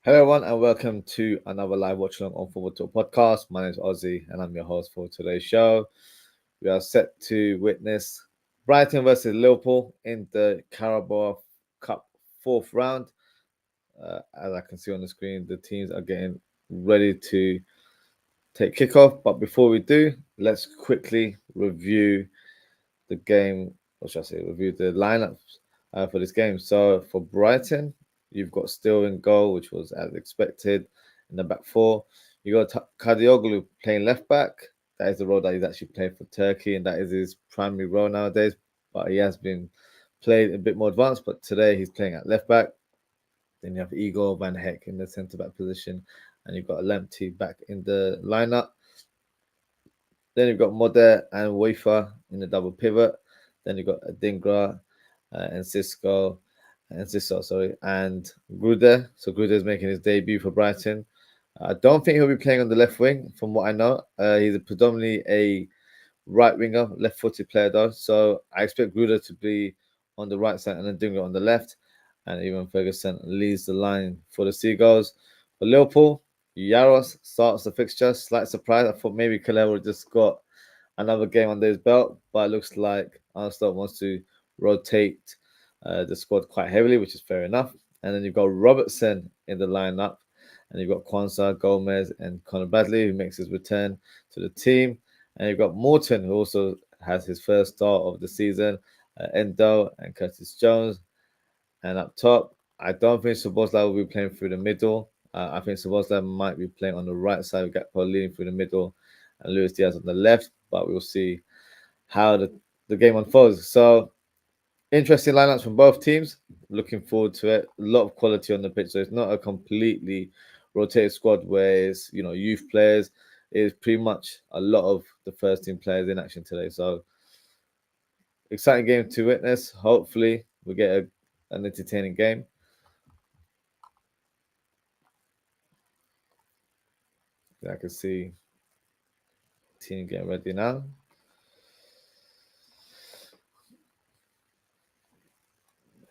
Hello everyone and welcome to another live Watchalong on Football Talk podcast. My name is Ozzy and I'm your host for today's show. We are set to witness Brighton versus Liverpool in the Carabao Cup 4th round. As I can see on the screen, the teams are getting ready to take kickoff. But before we do, let's quickly review the game, or should I say, review the lineups for this game. So for Brighton, you've got Steele in goal, which was as expected in the back four. You got Kadioglu playing left back. That is the role that he's actually playing for Turkey, and that is his primary role nowadays. But he has been played a bit more advanced, but today he's playing at left back. Then you have Igor Van Heck in the centre back position, and you've got Lamptey back in the lineup. Then you've got Moder and Wafer in the double pivot. Then you've got Adingra and Sisso, and Gruder. So Gruder is making his debut for Brighton. I don't think he'll be playing on the left wing, from what I know. He's predominantly a right winger, left-footed player though. So I expect Gruder to be on the right side and then Adingra on the left. And even Ferguson leads the line for the Seagulls. For Liverpool, Yaros starts the fixture. Slight surprise. I thought maybe Calero just got another game under his belt, but it looks like Arsenal wants to rotate the squad quite heavily, which is fair enough. And then you've got Robertson in the lineup, and you've got Kwanzaa, Gomez, and Conor Bradley, who makes his return to the team. And you've got Morton, who also has his first start of the season, Endo and Curtis Jones. And up top, I don't think Szoboszlai will be playing through the middle. I think Szoboszlai might be playing on the right side with Gakpo leading through the middle and Luis Diaz on the left, but we'll see how the game unfolds. So, interesting lineups from both teams. Looking forward to it. A lot of quality on the pitch, so it's not a completely rotated squad where it's, youth players. It's pretty much a lot of the first team players in action today. So, exciting game to witness. Hopefully, we get an entertaining game. I can see team getting ready now.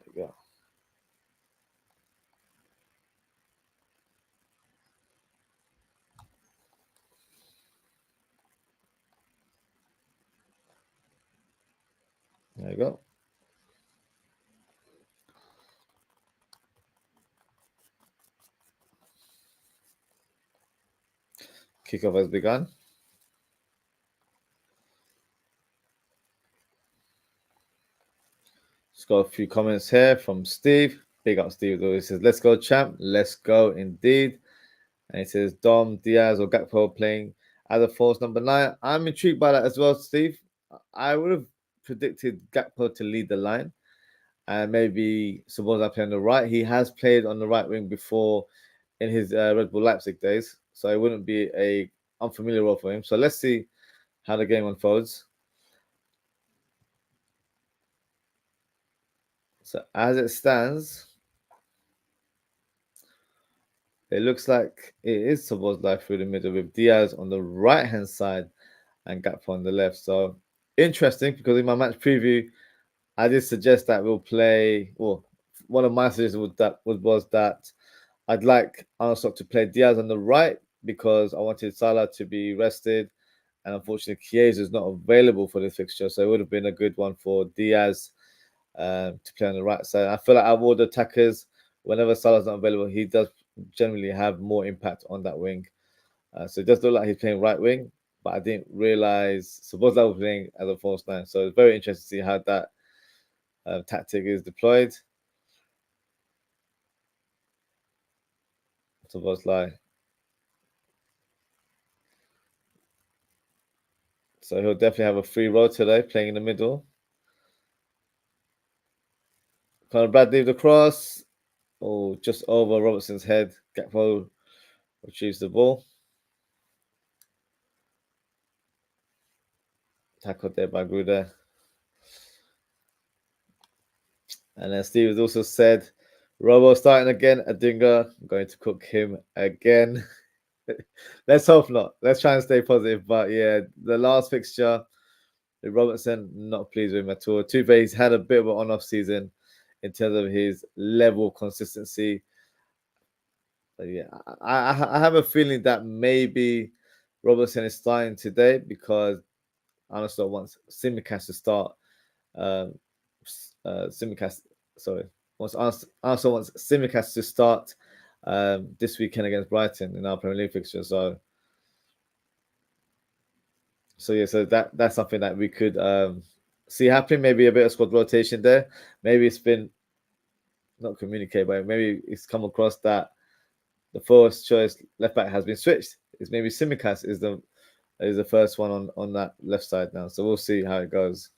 There we go. There you go. Kickoff has begun. Just got a few comments here from Steve. Big up Steve. He says, "Let's go, champ. Let's go indeed." And he says, Dom, Diaz, or Gakpo playing as a false number 9. I'm intrigued by that as well, Steve. I would have predicted Gakpo to lead the line and maybe Szoboszlai play on the right. He has played on the right wing before in his Red Bull Leipzig days, so it wouldn't be a unfamiliar role for him. So let's see how the game unfolds. So as it stands, it looks like it is Szoboszlai through the middle with Diaz on the right-hand side and Gakpo on the left. So interesting, because in my match preview, I did suggest that we'll play. Well, one of my suggestions was that I'd like Arsenal to play Diaz on the right because I wanted Salah to be rested, and unfortunately, Chiesa is not available for this fixture, so it would have been a good one for Diaz to play on the right side. I feel like out of all the attackers, whenever Salah's not available, he does generally have more impact on that wing. So it does look like he's playing right wing, but I didn't realize Szoboszlai was playing as a false 9. So it's very interesting to see how that tactic is deployed. Szoboszlai So he'll definitely have a free role today, playing in the middle. Conor Bradley the cross. Oh, just over Robertson's head. Gakpo retrieves the ball. Tackled there by Gruder. And then Steve has also said, Robo starting again, Adingra. I'm going to cook him again. Let's hope not. Let's try and stay positive. But yeah, the last fixture, Robertson, not pleased with him at all. Tuve, he's had a bit of an on-off season in terms of his level of consistency. But yeah, I have a feeling that maybe Robertson is starting today because Arsenal wants Simicast to start. Simicast, sorry, Arsenal wants Simicast to start this weekend against Brighton in our Premier League fixture. So yeah, so that's something that we could see happening. Maybe a bit of squad rotation there. Maybe it's been not communicated, but maybe it's come across that the first choice left back has been switched. It's maybe Simicast is the first one on that left side now. So we'll see how it goes.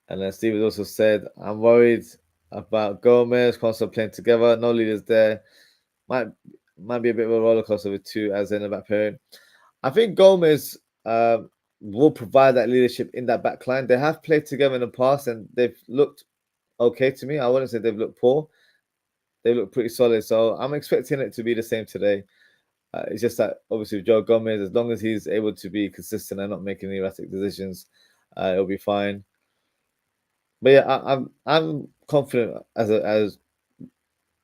And then Steve has also said, I'm worried about Gomez, Constant playing together. No leaders there. Might be a bit of a roller coaster with two as in the back pairing. I think Gomez will provide that leadership in that back line. They have played together in the past and they've looked okay to me. I wouldn't say they've looked poor. They look pretty solid. So I'm expecting it to be the same today. It's just that obviously with Joe Gomez, as long as he's able to be consistent and not making erratic decisions, it'll be fine. But yeah, I'm confident as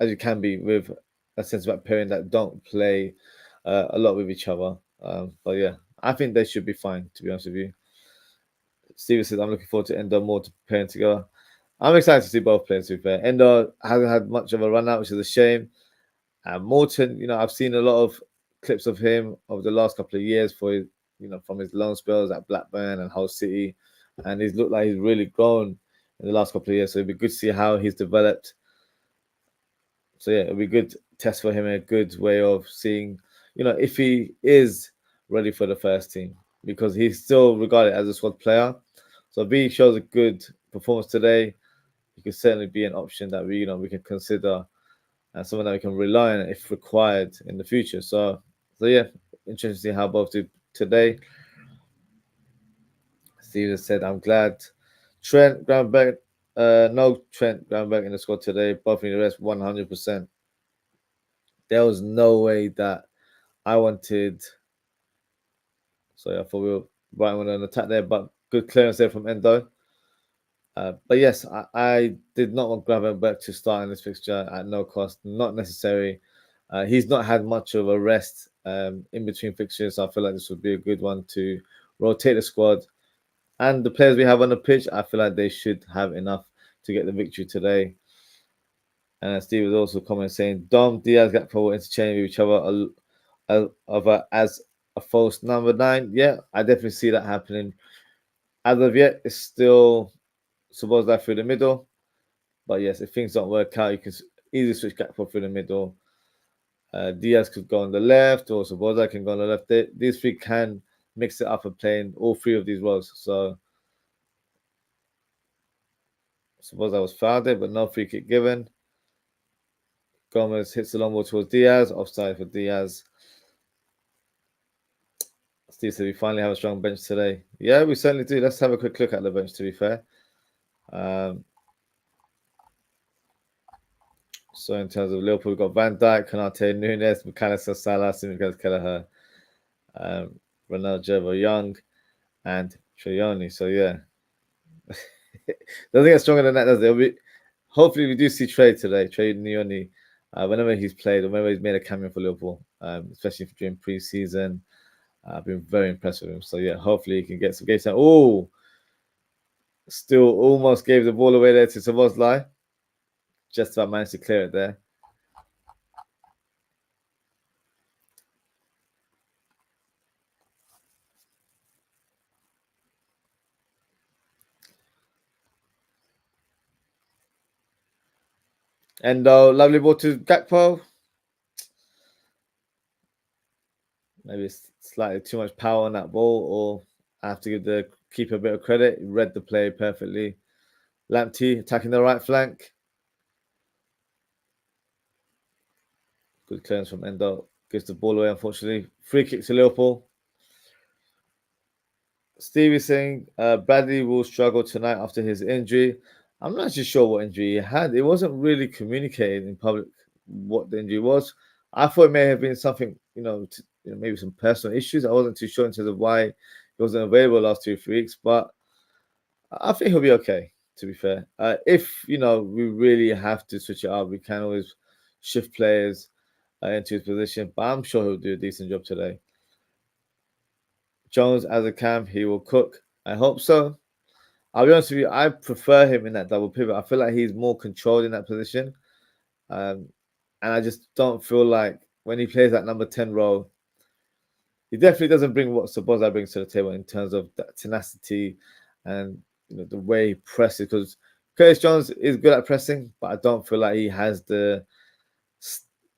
you can be with a centre back pairing that don't play a lot with each other. But yeah, I think they should be fine, to be honest with you. Steven says, I'm looking forward to Endo more to pairing together. I'm excited to see both players, to be fair. Endo hasn't had much of a run out, which is a shame. And Morton, I've seen a lot of clips of him over the last couple of years for his, from his loan spells at Blackburn and Hull City. And he's looked like he's really grown in the last couple of years. So it'd be good to see how he's developed. So yeah, it'll be a good test for him, a good way of seeing, if he is ready for the first team, because he's still regarded as a squad player. So if he shows a good performance today, he could certainly be an option that we can consider and someone that we can rely on if required in the future. So yeah, interesting to see how both do today. Steven said, I'm glad. Trent Groundberg, no Trent Groundberg in the squad today. Both in the rest, 100%. There was no way that I wanted. So I thought we were right on an attack there, but good clearance there from Endo. But yes, I did not want Gravenberch to start in this fixture at no cost, not necessary. He's not had much of a rest in between fixtures, so I feel like this would be a good one to rotate the squad. And the players we have on the pitch, I feel like they should have enough to get the victory today. And Steve was also commenting saying, Dom, Diaz, Gakpo interchange with each other as a false number 9. Yeah, I definitely see that happening. As of yet, it's still Szoboszlai through the middle. But yes, if things don't work out, you can easily switch Gakpo through the middle. Diaz could go on the left, or Szoboszlai can go on the left. These three can mix it up and play in all three of these roles. So Szoboszlai was fouled there, but no free kick given. Gomez hits the long ball towards Diaz. Offside for Diaz. Steve said we finally have a strong bench today. Yeah, we certainly do. Let's have a quick look at the bench, to be fair. So in terms of Liverpool, we've got Van Dijk, Konate, Nunes, McAllister, Salah, Simicast, Kelleher, Ronaldo, Jervo, Young, and Treyoni. So yeah, doesn't get stronger than that, does it? Hopefully we do see Trey today, Trey Nioni, whenever he's played or whenever he's made a cameo for Liverpool, especially during pre-season. I've been very impressed with him. So yeah, hopefully he can get some game time. Oh, still almost gave the ball away there to Szoboszlai. Just about managed to clear it there. And lovely ball to Gakpo. maybe slightly too much power on that ball, or I have to give the keeper a bit of credit. He read the play perfectly. Lamptey attacking the right flank. Good clearance from Endo. Gives the ball away, unfortunately. Free kick to Liverpool. Steve is saying Bradley will struggle tonight after his injury. I'm not actually sure what injury he had. It wasn't really communicated in public what the injury was. I thought it may have been something, maybe some personal issues. I wasn't too sure in terms of why he wasn't available last 2 weeks, but I think he'll be okay, to be fair. If, we really have to switch it up, we can always shift players into his position, but I'm sure he'll do a decent job today. Jones as a cam, he will cook. I hope so. I'll be honest with you, I prefer him in that double pivot. I feel like he's more controlled in that position. And I just don't feel like when he plays that number 10 role, he definitely doesn't bring what Sabozai brings to the table in terms of that tenacity and the way he presses. Because Curtis Jones is good at pressing, but I don't feel like he has the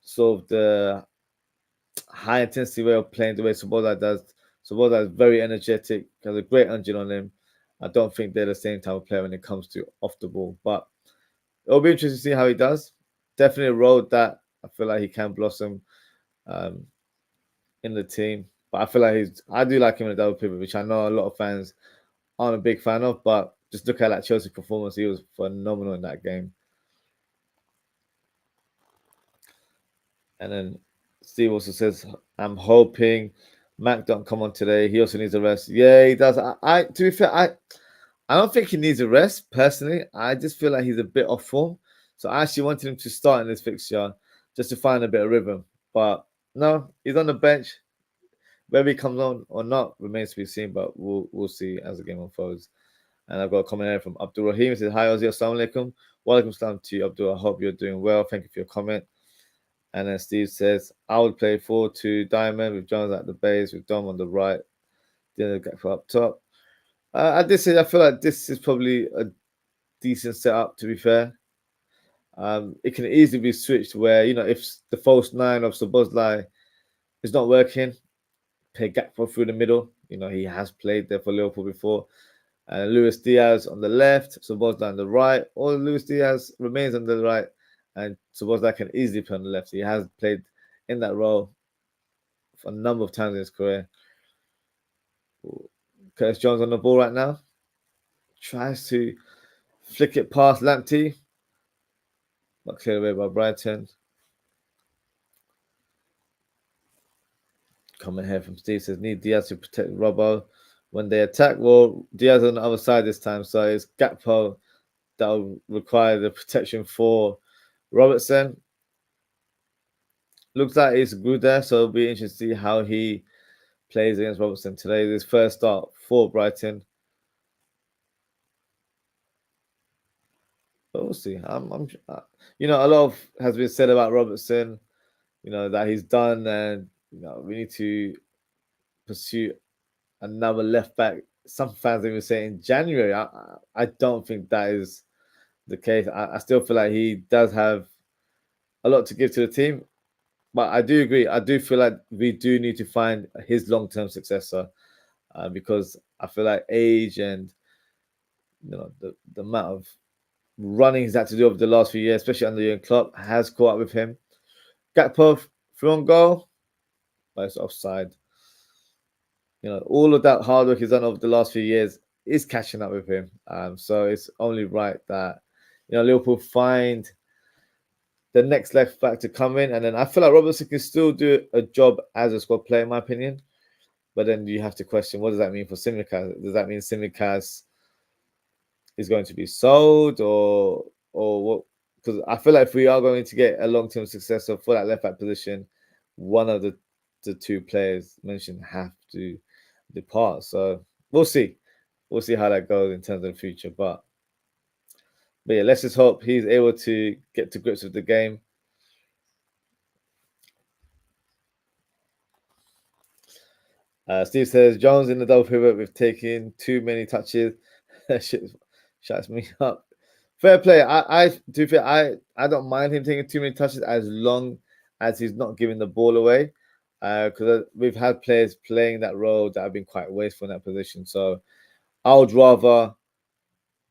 sort of the high intensity way of playing the way Sabozai does. Sabozai is very energetic, has a great engine on him. I don't think they're the same type of player when it comes to off the ball. But it'll be interesting to see how he does. Definitely a role that I feel like he can blossom in the team. But I feel like I do like him in a double pivot, which I know a lot of fans aren't a big fan of. But just look at that Chelsea performance. He was phenomenal in that game. And then Steve also says, I'm hoping Mac don't come on today. He also needs a rest. Yeah, he does. To be fair, I don't think he needs a rest, personally. I just feel like he's a bit off form. So I actually wanted him to start in this fixture just to find a bit of rhythm. But no, he's on the bench. Whether he comes on or not remains to be seen, but we'll see as the game unfolds. And I've got a comment here from Abdul Rahim. He says, Hi, Ozzy, assalamu alaikum. Walaikum salam to you, Abdul. I hope you're doing well. Thank you for your comment. And then Steve says, I would play 4-2 with Jones at the base, with Dom on the right, then Gakpo up top. At this stage, I feel like this is probably a decent setup, to be fair. It can easily be switched where, if the false nine of Szoboszlai is not working, play Gakpo through the middle. He has played there for Liverpool before. And Luis Diaz on the left, Szoboszlai on the right, or Luis Diaz remains on the right, and Szoboszlai can easily play on the left. He has played in that role for a number of times in his career. Curtis Jones on the ball right now. Tries to flick it past Lamptey, but cleared away by Brighton. Comment here from Steve says, need Diaz to protect Robbo when they attack. Well, Diaz on the other side this time, so it's Gakpo that will require the protection for Robertson. Looks like it's good there, so it'll be interesting to see how he plays against Robertson today. His first start for Brighton. But we'll see. A lot has been said about Robertson, that he's done, and we need to pursue another left back. Some fans even say in January. I don't think that is the case. I still feel like he does have a lot to give to the team. But I do agree. I do feel like we do need to find his long-term successor because I feel like age and the amount of running he's had to do over the last few years, especially under Jurgen Klopp, has caught up with him. Gakpo through on goal, but it's offside. All of that hard work he's done over the last few years is catching up with him. So it's only right that Liverpool find the next left back to come in, and then I feel like Robertson can still do a job as a squad player, in my opinion. But then you have to question, what does that mean for Tsimikas? Does that mean Tsimikas is going to be sold, or what? Because I feel like if we are going to get a long-term successor for that left back position, one of the two players mentioned have to depart. So we'll see. We'll see how that goes in terms of the future. But yeah, let's just hope he's able to get to grips with the game. Steve says, Jones in the double pivot with taking too many touches. Shit shuts me up. Fair play. I do feel I don't mind him taking too many touches as long as he's not giving the ball away. because we've had players playing that role that have been quite wasteful in that position. So I would rather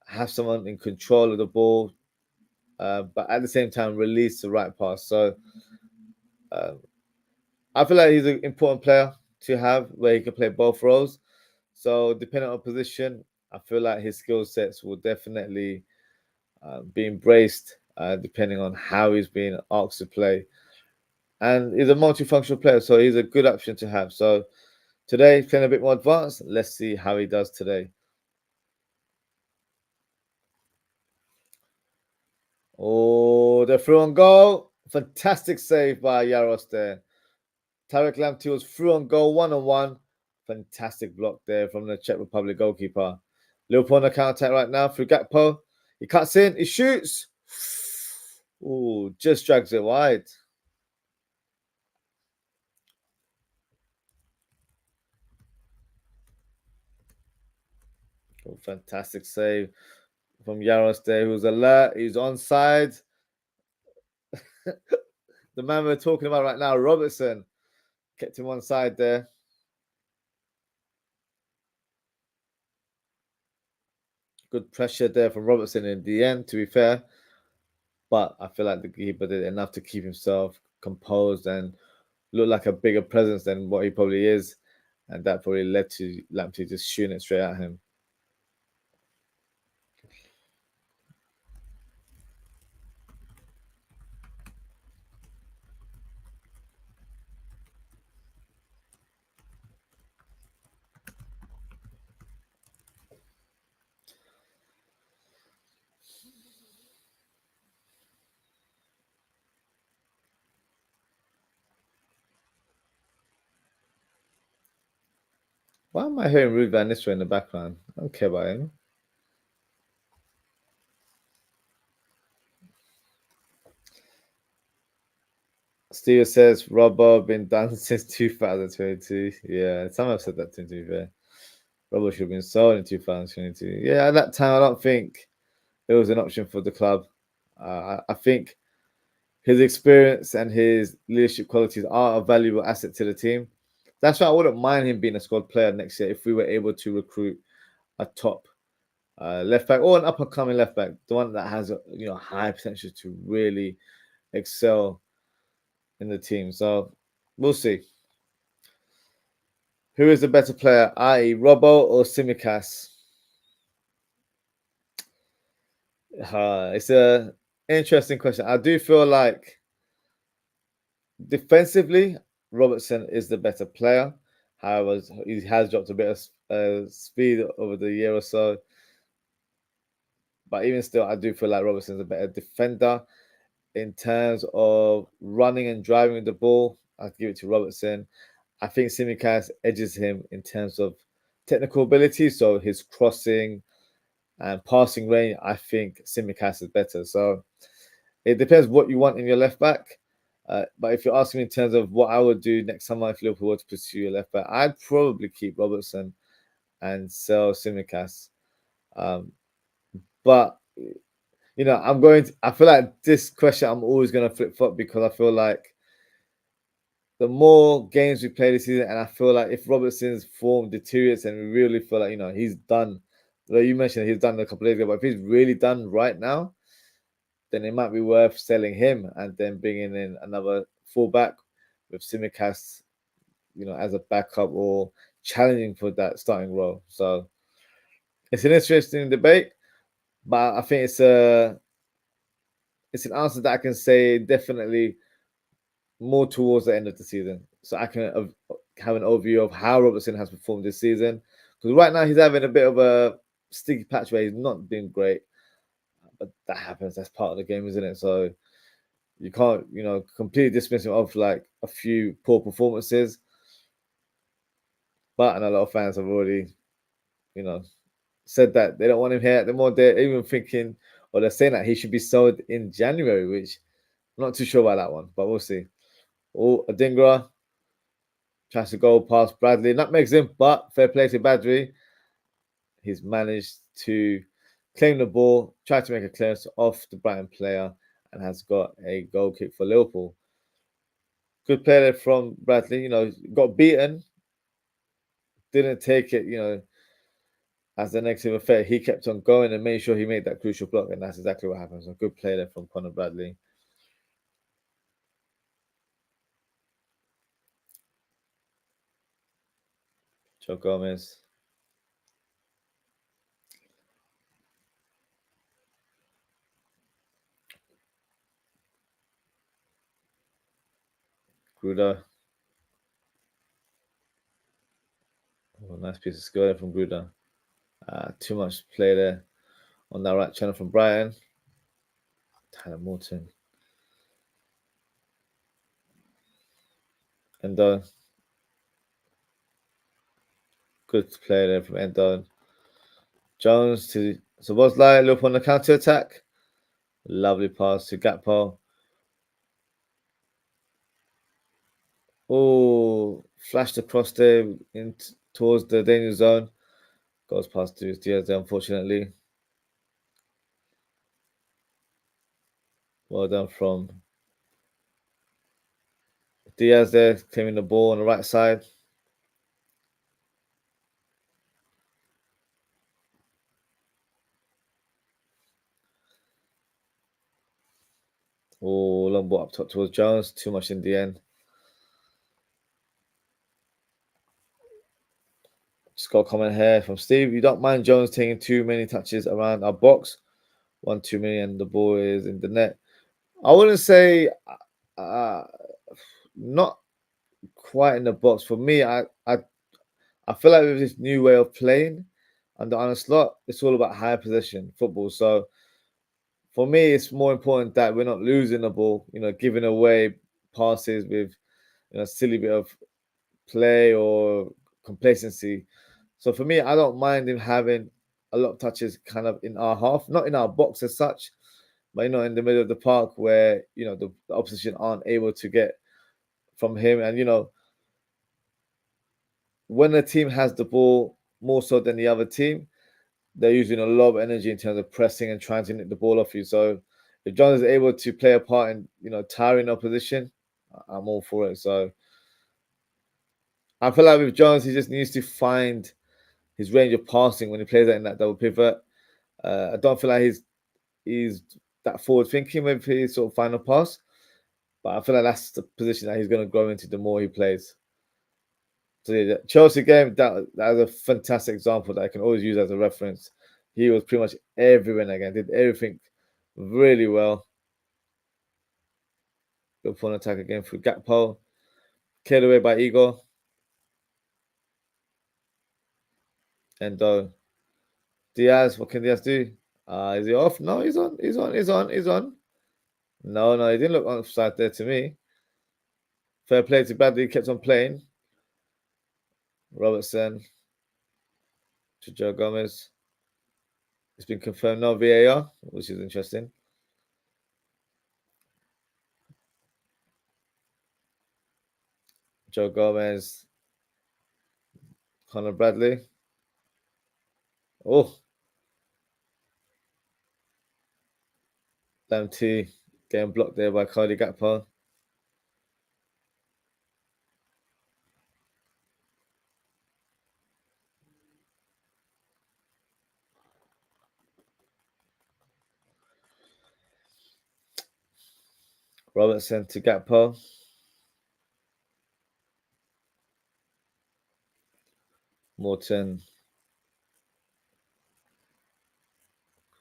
have someone in control of the ball, but at the same time release the right pass. So I feel like he's an important player to have where he can play both roles. So depending on position, I feel like his skill sets will definitely be embraced depending on how he's being asked to play. And he's a multifunctional player, so he's a good option to have. So today, he's playing a bit more advanced. Let's see how he does today. Oh, the through on goal. Fantastic save by Yaros there. Tarek Lamptey was through on goal, 1-on-1. Fantastic block there from the Czech Republic goalkeeper. Liverpool on the counter attack right now through Gakpo. He cuts in, he shoots. Oh, just drags it wide. Oh, fantastic save from Yaros there, who's alert. He's onside. The man we're talking about right now, Robertson, kept him on side there. Good pressure there from Robertson in the end, to be fair. But I feel like the keeper did enough to keep himself composed and look like a bigger presence than what he probably is. And that probably led to Lamptey just shooting it straight at him. Why am I hearing Ruud van Nistelrooy in the background? I don't care about him. Steve says Robbo been done since 2022. Yeah, some have said that to be fair. Robbo should have been sold in 2022. Yeah, at that time, I don't think it was an option for the club. I think his experience and his leadership qualities are a valuable asset to the team. That's why I wouldn't mind him being a squad player next year if we were able to recruit a top left back or an up and coming left back, the one that has high potential to really excel in the team. So we'll see. Who is the better player, i.e., Robbo or Simicas? It's a interesting question. I do feel like defensively, Robertson is the better player. However, he has dropped a bit of speed over the year or so. But even still, I do feel like Robertson's a better defender. In terms of running and driving with the ball, I'd give it to Robertson. I think Simicas edges him in terms of technical ability. So his crossing and passing range, I think Simicas is better. So it depends what you want in your left back. But if you're asking me in terms of what I would do next summer if Liverpool were to pursue a left back, I'd probably keep Robertson and sell Simicas. But I feel like this question I'm always going to flip flop because I feel like the more games we play this season, and I feel like if Robertson's form deteriorates and we really feel like, he's done, like you mentioned, he's done a couple of days ago, but if he's really done right now, then it might be worth selling him and then bringing in another fullback with Simicas, as a backup or challenging for that starting role. So it's an interesting debate, but I think it's an answer that I can say definitely more towards the end of the season. So I can have an overview of how Robertson has performed this season. Because right now he's having a bit of a sticky patch where he's not doing great. But that happens. That's part of the game, isn't it? So you can't, completely dismiss him of like a few poor performances. But and a lot of fans have already, said that they don't want him here. The more they're even thinking, or they're saying that he should be sold in January, which I'm not too sure about that one, but we'll see. Oh, Adingra tries to go past Bradley. Nutmegs him, but fair play to Badri. He's managed to claim the ball, try to make a clearance off the Brighton player, and has got a goal kick for Liverpool. Good play there from Bradley. Got beaten, didn't take it, as a negative effect. He kept on going and made sure he made that crucial block, and that's exactly what happens. A good play there from Conor Bradley. Joe Gomez. Gruda. Oh, nice piece of skill there from Gruda. Too much play there on that right channel from Brighton. Tyler Morton. Endo. Good play there from Endo. Jones to Szoboszlai. Look on the counter attack. Lovely pass to Gakpo. Oh, flashed across there towards the danger zone. Goes past to Diaz there, unfortunately. Well done from Diaz there, claiming the ball on the right side. Oh, long ball up top towards Jones. Too much in the end. Just got a comment here from Steve. You don't mind Jones taking too many touches around our box. 1 too many, and the ball is in the net. I wouldn't say not quite in the box. For me, I feel like with this new way of playing under Arne Slot, it's all about high possession football. So for me, it's more important that we're not losing the ball, giving away passes with a silly bit of play or complacency. So for me, I don't mind him having a lot of touches kind of in our half, not in our box as such, but in the middle of the park where the opposition aren't able to get from him. And when a team has the ball more so than the other team, they're using a lot of energy in terms of pressing and trying to nick the ball off you. So if John is able to play a part in tiring opposition, I'm all for it. So I feel like with Jones, he just needs to find his range of passing when he plays that in that double pivot. I don't feel like he's that forward thinking with his sort of final pass, but I feel like that's the position that he's going to grow into the more he plays. So yeah, Chelsea game, that was a fantastic example that I can always use as a reference. He was pretty much everywhere again, did everything really well. Good point attack again through Gakpo. Cleared away by Igor. And Diaz, what can Diaz do? Is he off? No, he's on. He's on. He's on. He's on. No, he didn't look offside there to me. Fair play to Bradley, kept on playing. Robertson to Joe Gomez. It's been confirmed, no VAR, which is interesting. Joe Gomez, Conor Bradley. Oh, Lamptey getting blocked there by Cody Gakpo. Robertson to Gakpo. Morton.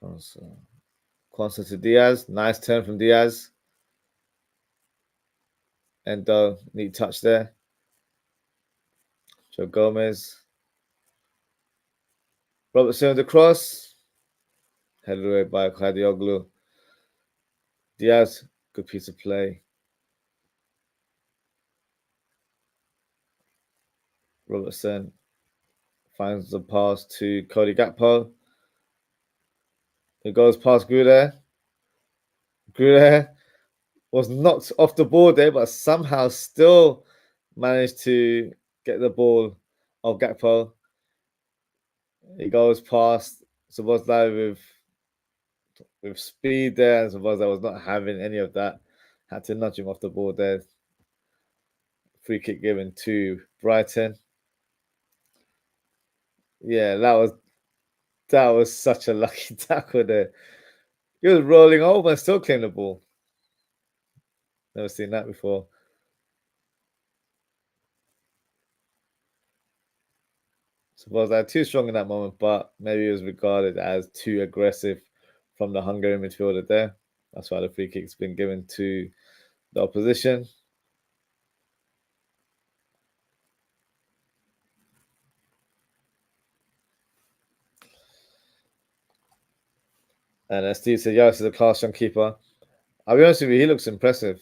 Kwanzaa to Diaz. Nice turn from Diaz. And neat touch there. Joe Gomez. Robertson with the cross. Headed away by Kadioglu. Diaz, good piece of play. Robertson finds the pass to Cody Gakpo. It goes past Gruder. Gruder was knocked off the ball there, but somehow still managed to get the ball of Gakpo. He goes past Szoboszlai with speed there, and Szoboszlai was not having any of that. Had to nudge him off the ball there. free kick given to Brighton. Yeah, that was such a lucky tackle there. He was rolling over and still claimed the ball. Never seen that before. Suppose that too strong in that moment, but maybe it was regarded as too aggressive from the Hungarian midfielder there. That's why the free kick's been given to the opposition. And as Steve said, Yaris is a class young keeper. I'll be honest with you, he looks impressive.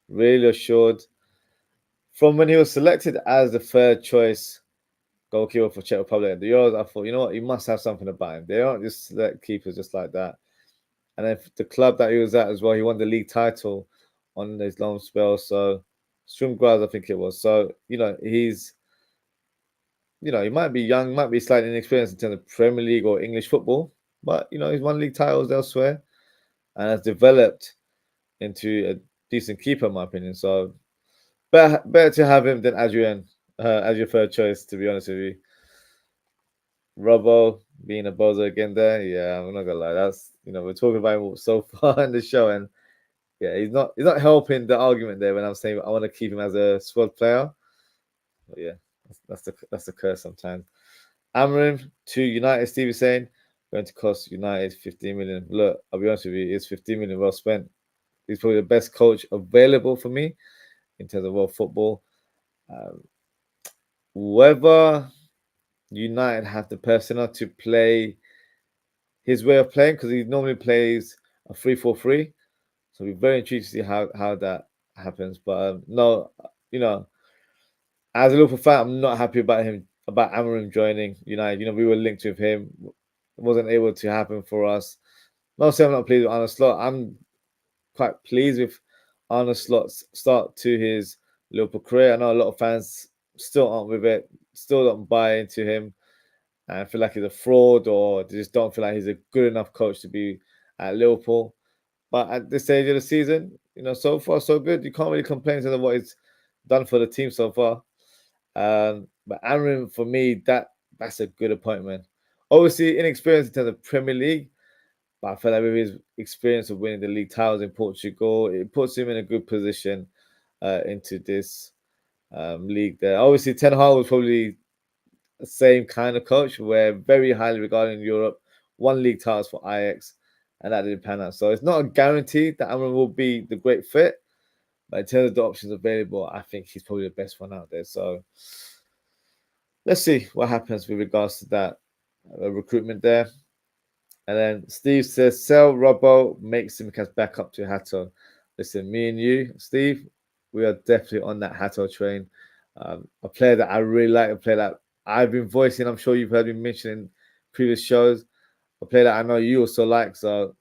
Really assured. From when he was selected as the third choice goalkeeper for Czech Republic at the Euros, I thought, you know what, he must have something about him. They don't just select keepers just like that. And then the club that he was at as well, he won the league title on his long spell. So Strumgras, I think it was. So, he might be young, might be slightly inexperienced in terms of Premier League or English football, but he's won league titles elsewhere and has developed into a decent keeper, in my opinion. So better to have him than Adrian as your third choice, to be honest with you. Robbo being a bozo again there. Yeah, I'm not gonna lie. That's we're talking about him so far in the show, and yeah, he's not helping the argument there when I'm saying I want to keep him as a squad player. But yeah, that's the curse sometimes. Amorim to United, Steve is saying, going to cost United 15 million. Look, I'll be honest with you, it's 15 million well spent. He's probably the best coach available for me in terms of world football. Whether United have the personnel to play his way of playing, because he normally plays a 3-4-3. So we're very intrigued to see how that happens. But no, as a Liverpool fan, I'm not happy about Amorim joining United. We were linked with him. It wasn't able to happen for us. Not saying I'm not pleased with Arne Slot. I'm quite pleased with Arne Slot's start to his Liverpool career. I know a lot of fans still aren't with it, still don't buy into him, and feel like he's a fraud, or they just don't feel like he's a good enough coach to be at Liverpool. But at this stage of the season, so far so good. You can't really complain in terms of what he's done for the team so far. But Amorim, for me, that's a good appointment. Obviously, inexperienced in terms of Premier League, but I feel like with his experience of winning the league titles in Portugal, it puts him in a good position into this league there. Obviously, Ten Hag was probably the same kind of coach, where very highly regarded in Europe, won league titles for Ajax, and that didn't pan out. So it's not a guarantee that Amorim will be the great fit, but in terms of the options available, I think he's probably the best one out there. So let's see what happens with regards to that recruitment there. And then Steve says, sell Robbo, make Tsimikas back up to Hato. Listen, me and you, Steve, we are definitely on that Hato train. A player that I really like, a player that I've been voicing, I'm sure you've heard me mention in previous shows, a player that I know you also like. So,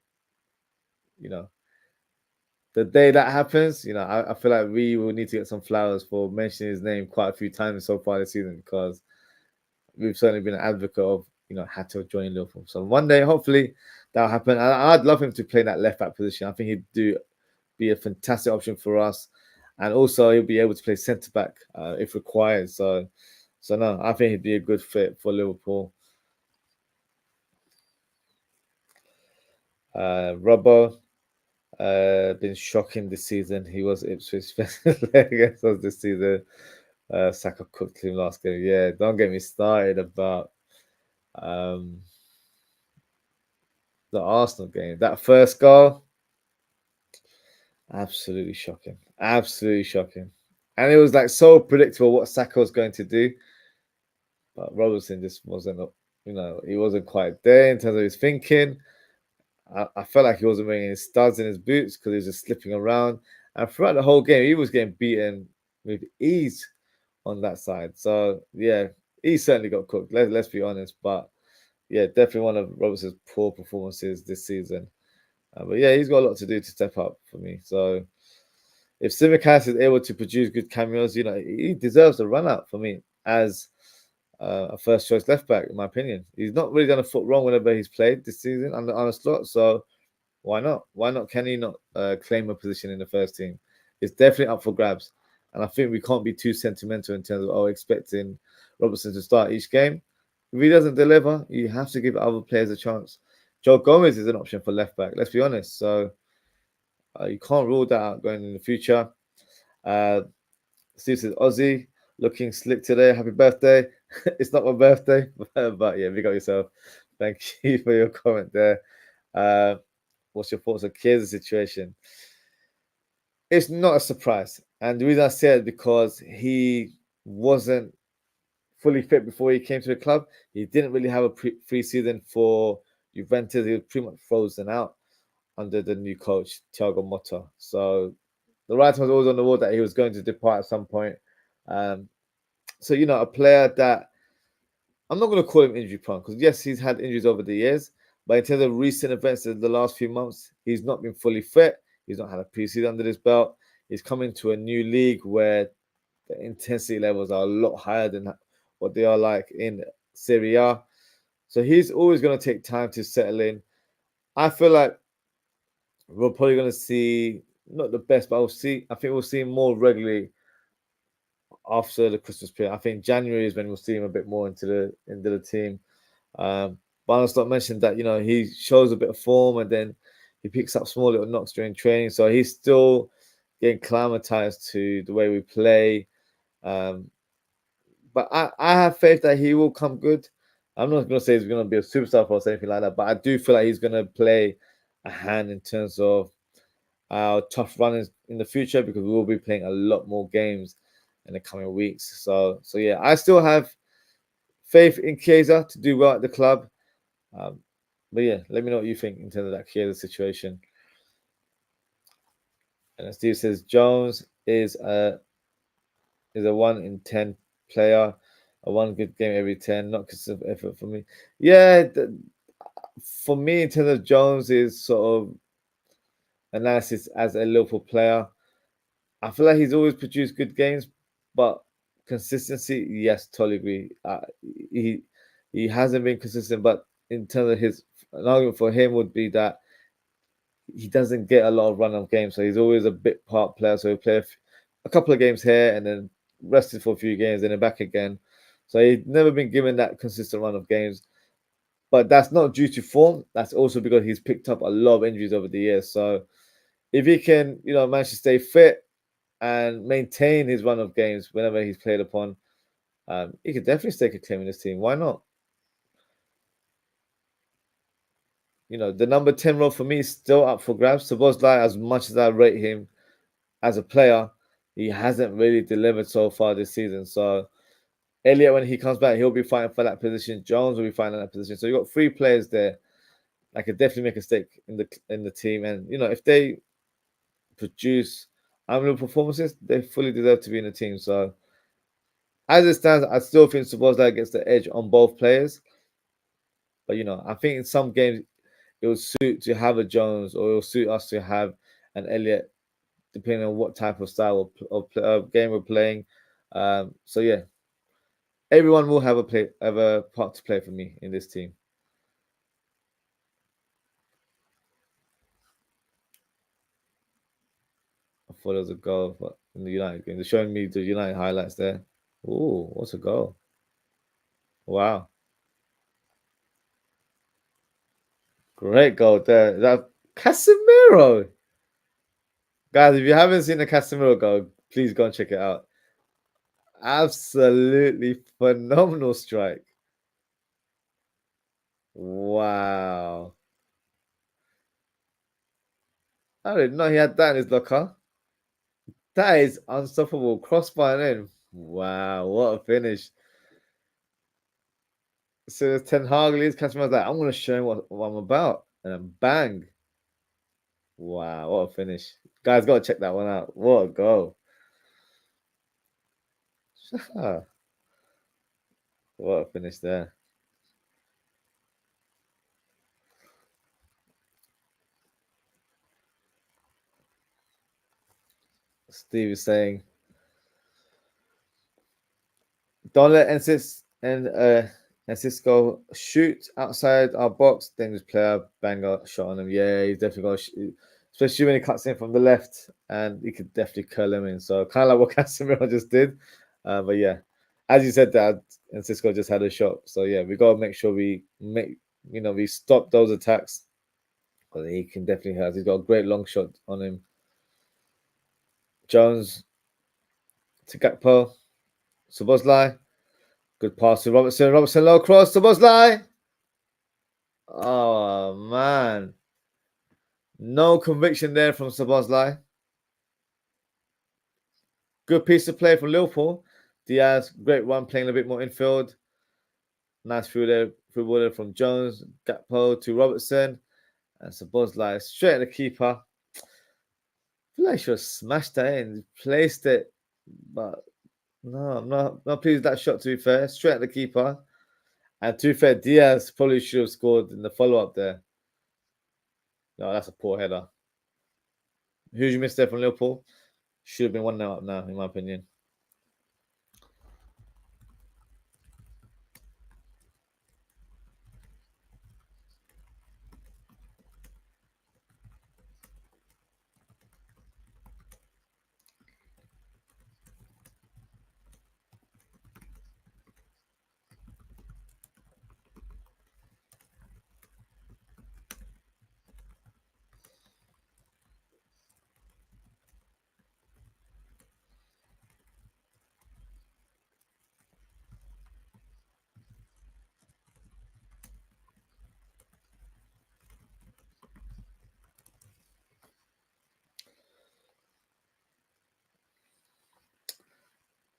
the day that happens, I feel like we will need to get some flowers for mentioning his name quite a few times so far this season, because we've certainly been an advocate of, Hato joining Liverpool. So one day, hopefully, that'll happen. And I'd love him to play in that left back position. I think he'd be a fantastic option for us. And also, he'll be able to play centre back if required. So no, I think he'd be a good fit for Liverpool. Robbo, been shocking this season. He was Ipswich against us this season. Saka cooked him last game. Yeah, don't get me started about the Arsenal game. That first goal, absolutely shocking. Absolutely shocking. And it was like so predictable what Saka was going to do. But Robertson just wasn't, he wasn't quite there in terms of his thinking. I felt like he wasn't wearing his studs in his boots because he was just slipping around. And throughout the whole game, he was getting beaten with ease on that side. So, yeah, he certainly got cooked. Let's be honest. But, yeah, definitely one of Robertson's poor performances this season. But, yeah, he's got a lot to do to step up for me. So, if Tsimikas is able to produce good cameos, he deserves a run-out for me as a first-choice left-back, in my opinion. He's not really done a foot wrong whenever he's played this season on a slot. So, why not? Why not? Can he not claim a position in the first team? It's definitely up for grabs. And I think we can't be too sentimental in terms of expecting Robertson to start each game. If he doesn't deliver, you have to give other players a chance. Joe Gomez is an option for left back, let's be honest. So you can't rule that out going in the future. Steve says, Ozzy, looking slick today. Happy birthday. It's not my birthday, but yeah, big up yourself. Thank you for your comment there. What's your thoughts on Kier's situation? It's not a surprise. And the reason I say it because he wasn't fully fit before he came to the club. He didn't really have a pre-season for Juventus. He was pretty much frozen out under the new coach, Thiago Motta. So the writing was always on the wall that he was going to depart at some point. So, a player that I'm not going to call him injury prone because, yes, he's had injuries over the years. But in terms of recent events in the last few months, he's not been fully fit. He's not had a preseason under his belt. He's coming to a new league where the intensity levels are a lot higher than what they are like in Serie A. So he's always going to take time to settle in. I feel like we're probably going to see not the best, but I think we'll see him more regularly after the Christmas period. I think January is when we'll see him a bit more into the team. But I'll not mention that he shows a bit of form and then he picks up small little knocks during training, so he's still getting acclimatized to the way we play. But I have faith that he will come good. I'm not going to say he's going to be a superstar for us or anything like that, but I do feel like he's going to play a hand in terms of our tough runners in the future because we will be playing a lot more games in the coming weeks. So yeah, I still have faith in Chiesa to do well at the club. But yeah, let me know what you think in terms of that Chiesa situation. And Steve says Jones is a 1 in 10 player, a one good game every 10, not consistent effort for me. Yeah, for me, in terms of Jones is sort of analysis as a Liverpool player. I feel like he's always produced good games, but consistency, yes, totally agree. He hasn't been consistent, but in terms of an argument for him would be that he doesn't get a lot of run of games, so he's always a bit part player. So he'll play a couple of games here and then rested for a few games and then back again. So he's never been given that consistent run of games. But that's not due to form. That's also because he's picked up a lot of injuries over the years. So if he can, manage to stay fit and maintain his run of games whenever he's played upon, he could definitely stake a claim in this team. Why not? The number 10 role for me is still up for grabs. Szoboszlai, as much as I rate him as a player, he hasn't really delivered so far this season. So Elliott, when he comes back, he'll be fighting for that position. Jones will be fighting that position. So you've got 3 players there that could definitely make a stake in the team. And if they produce admirable performances, they fully deserve to be in the team. So as it stands, I still think Szoboszlai gets the edge on both players. But I think in some games it will suit to have a Jones, or it will suit us to have an Elliott, depending on what type of style of game we're playing. So yeah, everyone will have a part to play for me in this team. I thought it was a goal in the United game. They're showing me the United highlights there. Ooh, what's a goal? Wow. Great goal there. That Casemiro. Guys, if you haven't seen the Casemiro goal, please go and check it out. Absolutely phenomenal strike. Wow. I didn't know he had that in his locker. That is unstoppable. Crossbar in. Wow, what a finish. So as Ten Hag leads, Casemiro's like, I'm going to show him what I'm about. And then bang. Wow, what a finish. Guys, got to check that one out. What a goal. What a finish there. Steve is saying, don't let Cisco shoot outside our box. Then just play a banger shot on him. Yeah, he's definitely got to especially when he cuts in from the left, and he could definitely curl him in. So kind of like what Casemiro just did. But yeah, as you said, that and Cisco just had a shot. So yeah, we gotta make sure we we stop those attacks. But he can definitely has. He's got a great long shot on him. Jones to Gakpo, Szoboszlai. Good pass to Robertson. Robertson low cross. Szoboszlai. Oh man, no conviction there from Szoboszlai. Good piece of play from Liverpool. Diaz, great run, playing a bit more infield. Nice through ball from Jones, Gakpo to Robertson, and Szoboszlai straight at the keeper. I feel like he should have smashed that in, placed it, but no, I'm not pleased with that shot, to be fair. Straight at the keeper. And to be fair, Diaz probably should have scored in the follow-up there. No, that's a poor header. Huge miss there from Liverpool. Should have been 1-0 up now, in my opinion.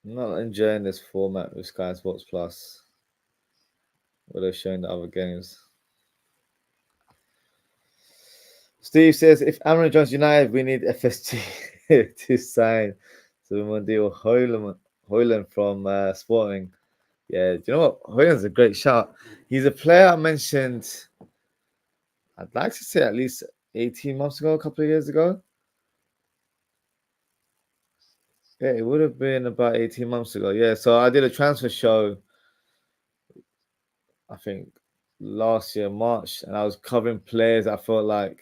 I'm not enjoying this format with Sky Sports Plus, where they're showing the other games. Steve says, if Amron joins United, we need FSG to sign Suleiman Hoyland from Sporting. Yeah, do you know what? Hoyland's a great shot. He's a player I mentioned, I'd like to say at least 18 months ago, a couple of years ago. Yeah, it would have been about 18 months ago. Yeah, so I did a transfer show, I think, last year, March, and I was covering players I felt like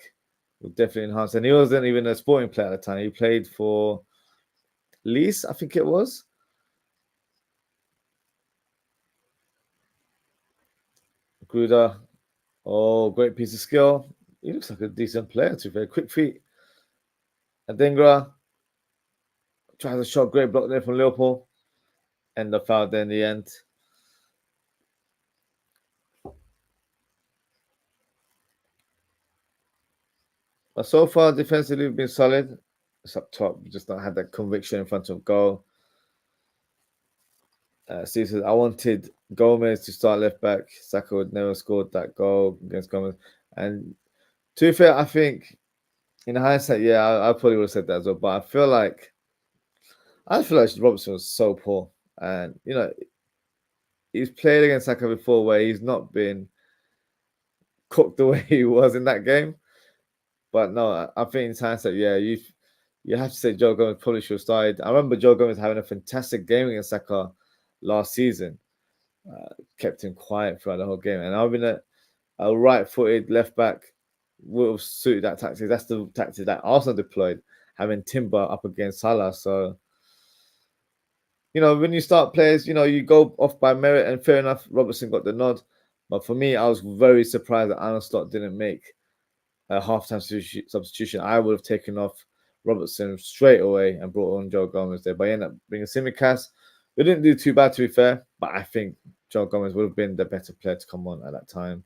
would definitely enhance. And he wasn't even a Sporting player at the time. He played for Leeds, I think it was. Gruda. Oh, great piece of skill. He looks like a decent player, too. Very quick feet. Adingra tries a shot, great block there from Liverpool. End up out there in the end. But so far, defensively, we've been solid. It's up top. We just not had that conviction in front of goal. Steve says, I wanted Gomez to start left back. Saka would never scored that goal against Gomez. And to be fair, I think in hindsight, yeah, I probably would have said that as well. But I feel like Robertson was so poor. And, he's played against Saka before where he's not been cooked the way he was in that game. But no, I think in hindsight, yeah, you have to say Joe Gomez probably should have started. I remember Joe Gomez having a fantastic game against Saka last season. Kept him quiet throughout the whole game. And I've been a right-footed left back would have suited that tactic. That's the tactic that Arsenal deployed, having Timber up against Salah. So, when you start players, you go off by merit, and fair enough, Robertson got the nod. But for me, I was very surprised that Arnold Slot didn't make a half-time substitution. I would have taken off Robertson straight away and brought on Joe Gomez there. But he ended up bringing Tsimikas. We didn't do too bad, to be fair, but I think Joe Gomez would have been the better player to come on at that time.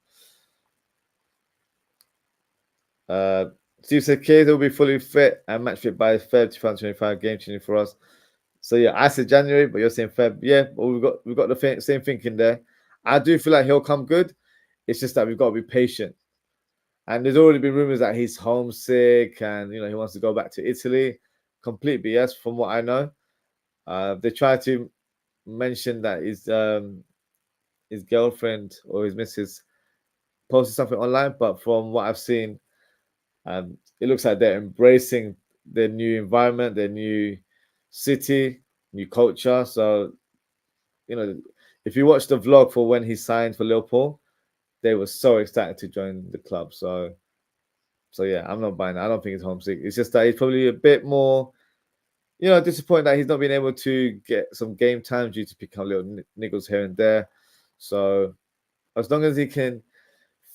Steve said Kate will be fully fit and match fit by Feb 2025, game changing for us. So yeah, I said January, but you're saying Feb. Yeah, but we've got the same thinking there. I do feel like he'll come good. It's just that we've got to be patient. And there's already been rumors that he's homesick and he wants to go back to Italy. Complete BS from what I know. They tried to mention that his girlfriend or his missus posted something online, but from what I've seen, it looks like they're embracing their new environment, their new city, new culture. So, if you watch the vlog for when he signed for Liverpool, they were so excited to join the club. So, So yeah, I'm not buying that. I don't think he's homesick. It's just that he's probably a bit more, disappointed that he's not been able to get some game time due to picking up little niggles here and there. So as long as he can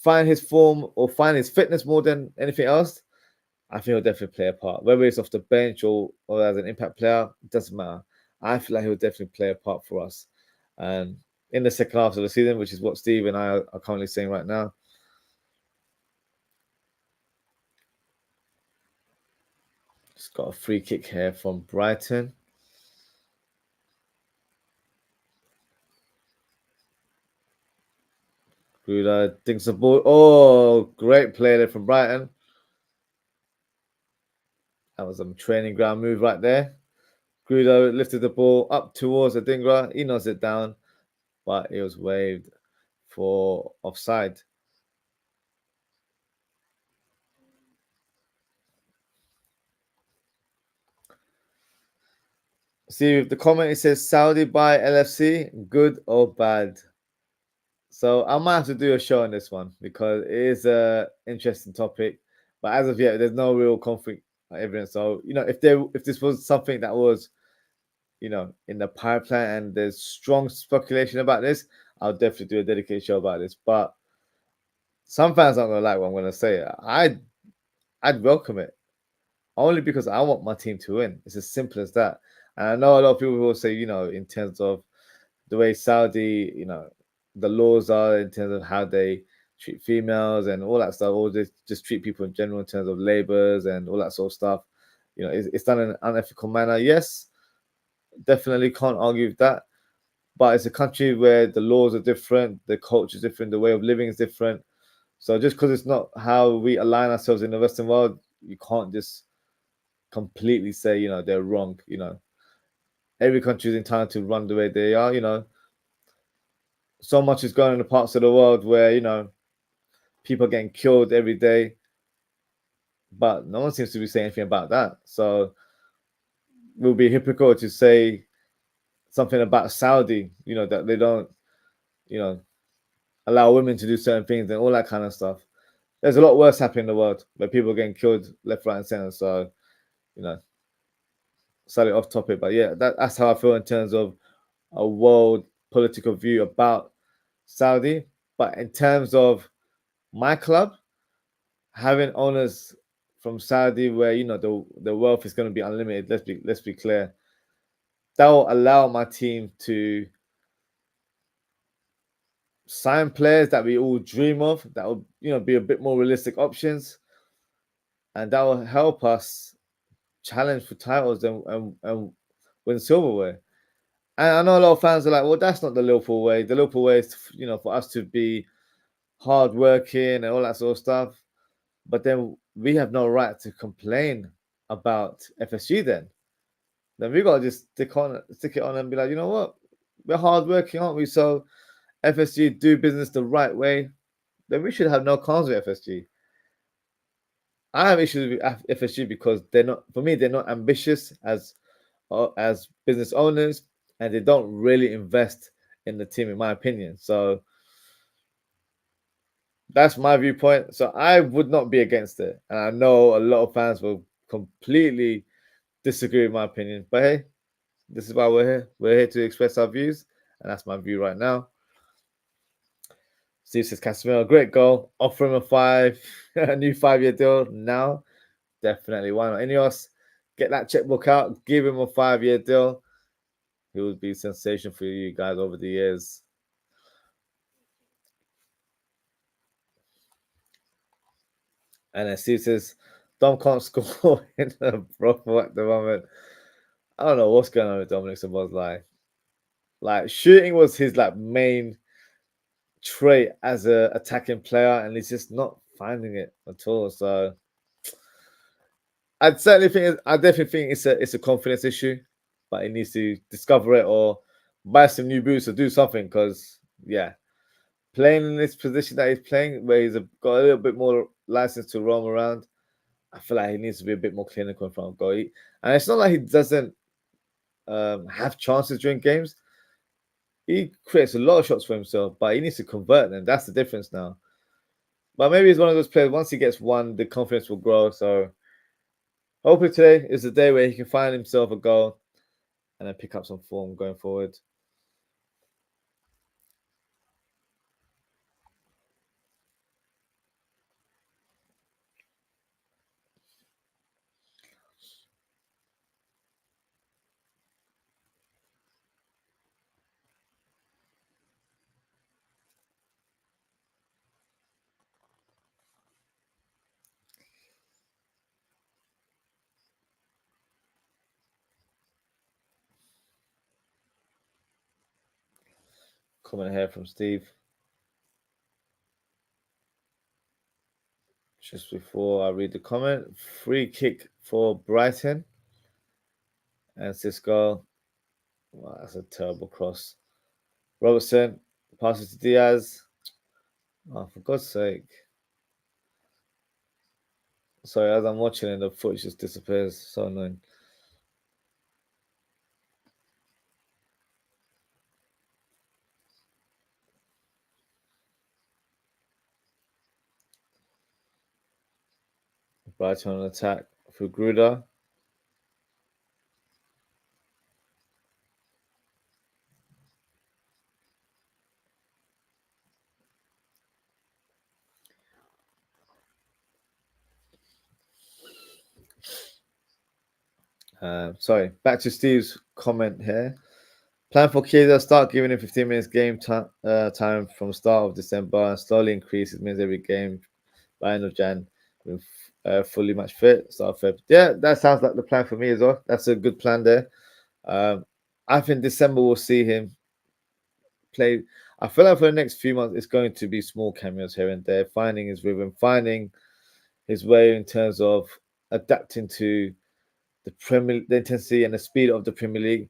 find his form or find his fitness more than anything else, I think he'll definitely play a part. Whether it's off the bench or as an impact player, it doesn't matter. I feel like he'll definitely play a part for us. And in the second half of the season, which is what Steve and I are currently saying right now. Just got a free kick here from Brighton. Gruda thinks the ball. Oh, great play there from Brighton. That was a training ground move right there. Gruda lifted the ball up towards Adingra. He knocks it down, but it was waved for offside. See, the comment, it says Saudi buy LFC, good or bad? So I might have to do a show on this one because it is a interesting topic. But as of yet, there's no real concrete evidence. So if this was something that was in the pipeline and there's strong speculation about this, I'll definitely do a dedicated show about this. But some fans aren't gonna like what I'm gonna say. I'd welcome it only because I want my team to win. It's as simple as that. And I know a lot of people will say, in terms of the way Saudi, the laws are in terms of how they treat females and all that stuff, or they just treat people in general in terms of labors and all that sort of stuff. It's done in an unethical manner. Yes, definitely can't argue with that. But it's a country where the laws are different, the culture is different, the way of living is different. So just because it's not how we align ourselves in the Western world, you can't just completely say, they're wrong. Every country is entitled to run the way they are. So much is going on in the parts of the world where, people are getting killed every day, but no one seems to be saying anything about that. So it will be hypocritical to say something about Saudi, that they don't, allow women to do certain things and all that kind of stuff. There's a lot worse happening in the world where people are getting killed left, right, and center. So, slightly off topic, but yeah, that's how I feel in terms of a world political view about Saudi. But in terms of my club, having owners from Saudi where the wealth is going to be unlimited, let's be clear, that will allow my team to sign players that we all dream of, that will be a bit more realistic options, and that will help us challenge for titles and win silverware. And I know a lot of fans are like, well, that's not the Liverpool way. The Liverpool way is, for us to be hardworking and all that sort of stuff. But then we have no right to complain about FSG then we got to just stick it on and be like, you know what? We're hardworking, aren't we? So FSG do business the right way. Then we should have no cons with FSG. I have issues with FSG because they're not ambitious as business owners, and they don't really invest in the team, in my opinion. So that's my viewpoint. So I would not be against it. And I know a lot of fans will completely disagree with my opinion. But hey, this is why we're here. We're here to express our views. And that's my view right now. Steve says, Casemiro, great goal. Offer him a new 5-year deal now. Definitely. Why not? Ineos, get that checkbook out. Give him a 5-year deal. He would be sensation for you guys over the years. And then Steve says, Dom can't score in the brothel at the moment. I don't know what's going on with Dominic Szoboszlai. Like shooting was his main trait as a attacking player, and he's just not finding it at all. So I definitely think it's a confidence issue, but he needs to discover it or buy some new boots or do something. Because playing in this position that he's playing, where he's got a little bit more license to roam around, I feel like he needs to be a bit more clinical in front of goal. And it's not like he doesn't have chances during games. He creates a lot of shots for himself, but he needs to convert them. That's the difference now. But maybe he's one of those players. Once he gets one, the confidence will grow. So hopefully today is the day where he can find himself a goal and then pick up some form going forward. Comment here from Steve. Just before I read the comment, free kick for Brighton. And Cisco. Wow, that's a terrible cross. Robertson passes to Diaz. Oh, for God's sake. Sorry, as I'm watching it, the footage just disappears. So annoying. Brighton on attack for Gruder. Sorry, back to Steve's comment here. Plan for Chiesa, start giving him 15 minutes game time from start of December and slowly increase his minutes every game by end of Jan. With fully match fit, start Feb. Yeah, that sounds like the plan for me as well. That's a good plan there. I think December will see him play. I feel like for the next few months, it's going to be small cameos here and there, finding his rhythm, finding his way in terms of adapting to the intensity and the speed of the Premier League.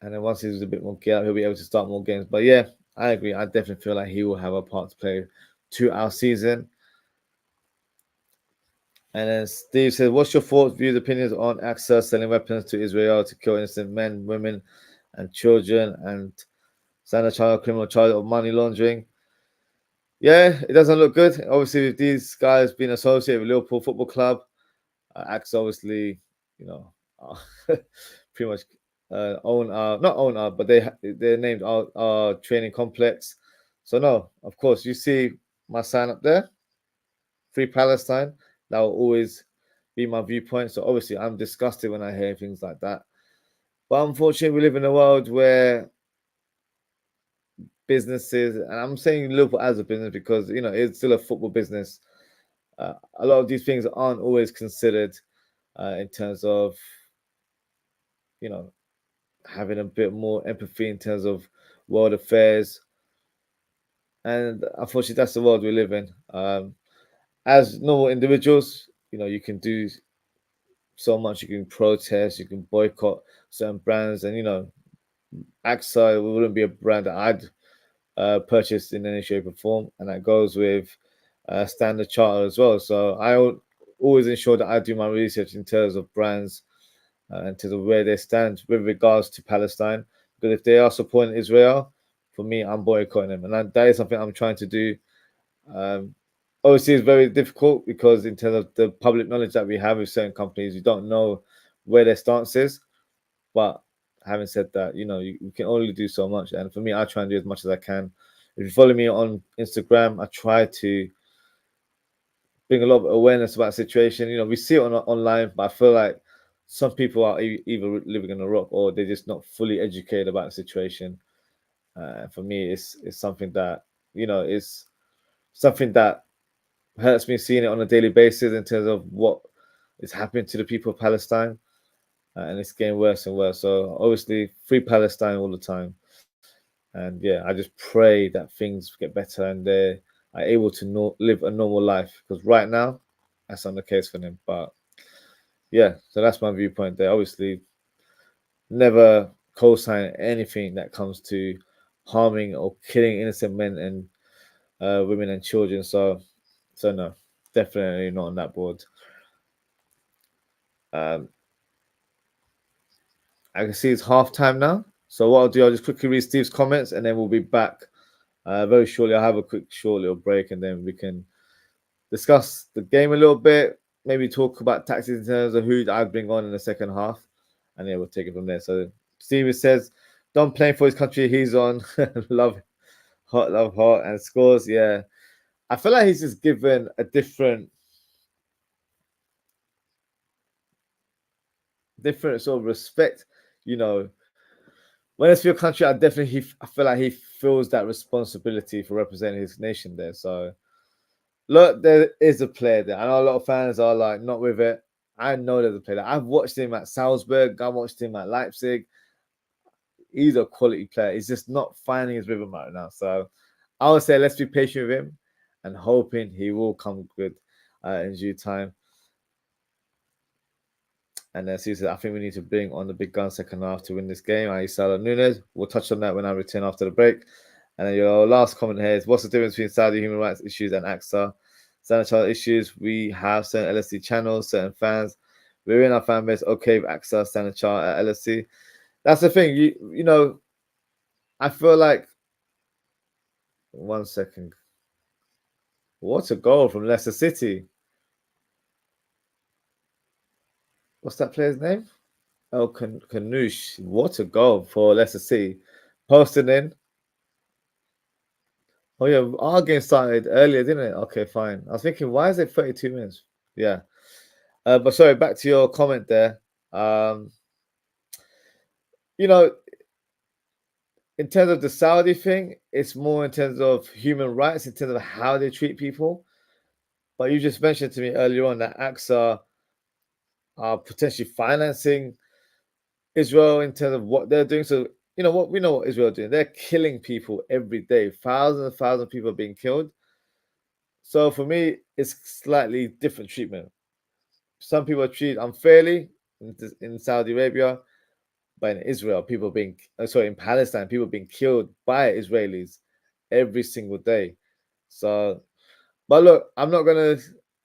And then once he's a bit more geared up, he'll be able to start more games. But yeah, I agree. I definitely feel like he will have a part to play to our season. And then Steve says, what's your thoughts, views, opinions on access selling weapons to Israel to kill innocent men, women, and children and stand a child criminal charge of money laundering? Yeah, it doesn't look good. Obviously, with these guys being associated with Liverpool Football Club, Axe obviously, you know, pretty much own our not own our, but they're named our training complex. So no, of course, you see my sign up there, Free Palestine. That will always be my viewpoint. So obviously, I'm disgusted when I hear things like that. But unfortunately, we live in a world where businesses, and I'm saying Liverpool as a business because you know it's still a football business. A lot of these things aren't always considered in terms of you know having a bit more empathy in terms of world affairs. And unfortunately, that's the world we live in. As normal individuals, you know, you can do so much. You can protest, you can boycott certain brands, and you know, AXA wouldn't be a brand that I'd purchase in any shape or form, and that goes with Standard Charter as well. So I always ensure that I do my research in terms of brands and to where they stand with regards to Palestine. Because if they are supporting Israel, for me, I'm boycotting them, and that is something I'm trying to do. Um, Obviously, it's very difficult because in terms of the public knowledge that we have with certain companies, you don't know where their stance is. But having said that, you know, you can only do so much. And for me, I try and do as much as I can. If you follow me on Instagram, I try to bring a lot of awareness about the situation. You know, we see it online, but I feel like some people are either living in a rock or they're just not fully educated about the situation. For me, it's something that you know is something that hurts me seeing it on a daily basis in terms of what is happening to the people of Palestine, and it's getting worse and worse. So obviously, free Palestine all the time, and yeah, I just pray that things get better and they are able to live a normal life. Because right now, that's not the case for them. But yeah, so that's my viewpoint there. Obviously, never co-sign anything that comes to harming or killing innocent men and women and children. So no, definitely not on that board. Um, I can see it's half time now. So what I'll do, I'll just quickly read Steve's comments and then we'll be back Very shortly, I'll have a quick short little break, and then we can discuss the game a little bit. Maybe talk about tactics in terms of who I'd bring on in the second half, and yeah, we'll take it from there. So Steven says, "Don't playing for his country. He's on love hot, and scores." Yeah, I feel like he's just given a different sort of respect. You know, when it's for your country, I feel like he feels that responsibility for representing his nation there. So look, there is a player there. I know a lot of fans are like not with it. I know there's a player there. I've watched him at Salzburg. I watched him at Leipzig. He's a quality player. He's just not finding his rhythm right now. So I would say let's be patient with him and hoping he will come good in due time. And then Caesar, I think we need to bring on the big gun second half to win this game. Salah Nunes. We'll touch on that when I return after the break. And then your last comment here is, what's the difference between Saudi human rights issues and AXA? Standard Charter issues, we have certain LSC channels, certain fans. We're in our fan base, okay, with AXA, Standard Charter at LSC. That's the thing. You know, I feel like, 1 second. What a goal from Leicester City. What's that player's name? Oh, Kanouche. What a goal for Leicester City. Posting in. Oh, yeah, our game started earlier, didn't it? Okay, fine. I was thinking, why is it 32 minutes? Yeah. But sorry, back to your comment there. You know, in terms of the Saudi thing, it's more in terms of human rights, in terms of how they treat people. But you just mentioned to me earlier on that AXA are potentially financing Israel in terms of what they're doing. So, you know what, we know what Israel are doing. They're killing people every day. Thousands and thousands of people are being killed. So for me, it's slightly different treatment. Some people are treated unfairly in Saudi Arabia, but in Israel, in Palestine, people being killed by Israelis every single day. So, but look, I'm not gonna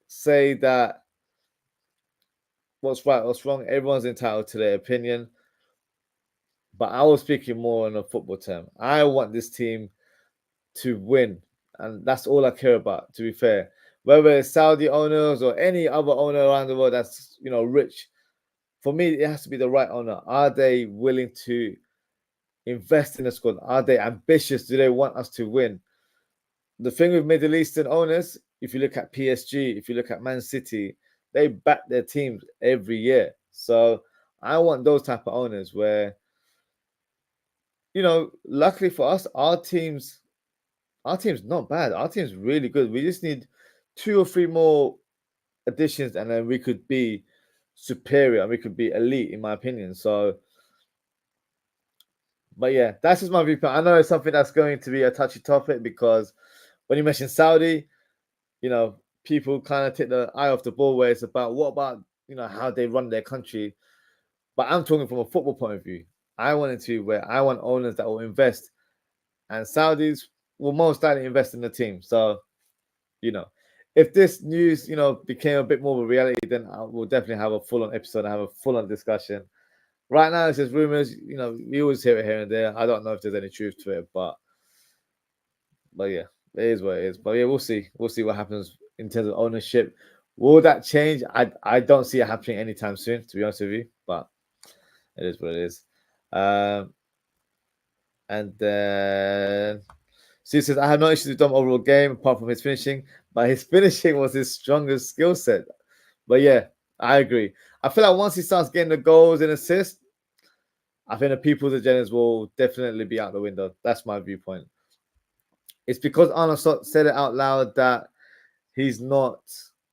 say that what's right, what's wrong. Everyone's entitled to their opinion. But I was speaking more on a football term. I want this team to win, and that's all I care about. To be fair, whether it's Saudi owners or any other owner around the world that's rich, for me it has to be the right owner. Are they willing to invest in the squad? Are they ambitious? Do they want us to win? The thing with Middle Eastern owners, if you look at PSG, if you look at Man City, they back their teams every year. So I want those type of owners where, luckily for us, our team's not bad. Our team's really good. We just need 2 or 3 more additions, and then we could be superior and we could be elite, in my opinion. So, but yeah, that's just my viewpoint. I know it's something that's going to be a touchy topic because when you mention Saudi, people kind of take the eye off the ball where it's about what about, how they run their country. But I'm talking from a football point of view. I want owners that will invest, and Saudis will most likely invest in the team. So, if this news, became a bit more of a reality, then I will definitely have a full-on episode and have a full-on discussion. Right now, it's just rumors. We always hear it here and there. I don't know if there's any truth to it, but yeah, it is what it is. But yeah, we'll see. We'll see what happens in terms of ownership. Will that change? I don't see it happening anytime soon, to be honest with you. But it is what it is. And then Steve says, I have no issues with Dom overall game apart from his finishing, but his finishing was his strongest skill set. But yeah, I agree. I feel like once he starts getting the goals and assists, I think the people's agendas will definitely be out the window. That's my viewpoint. It's because Arnold said it out loud that he's not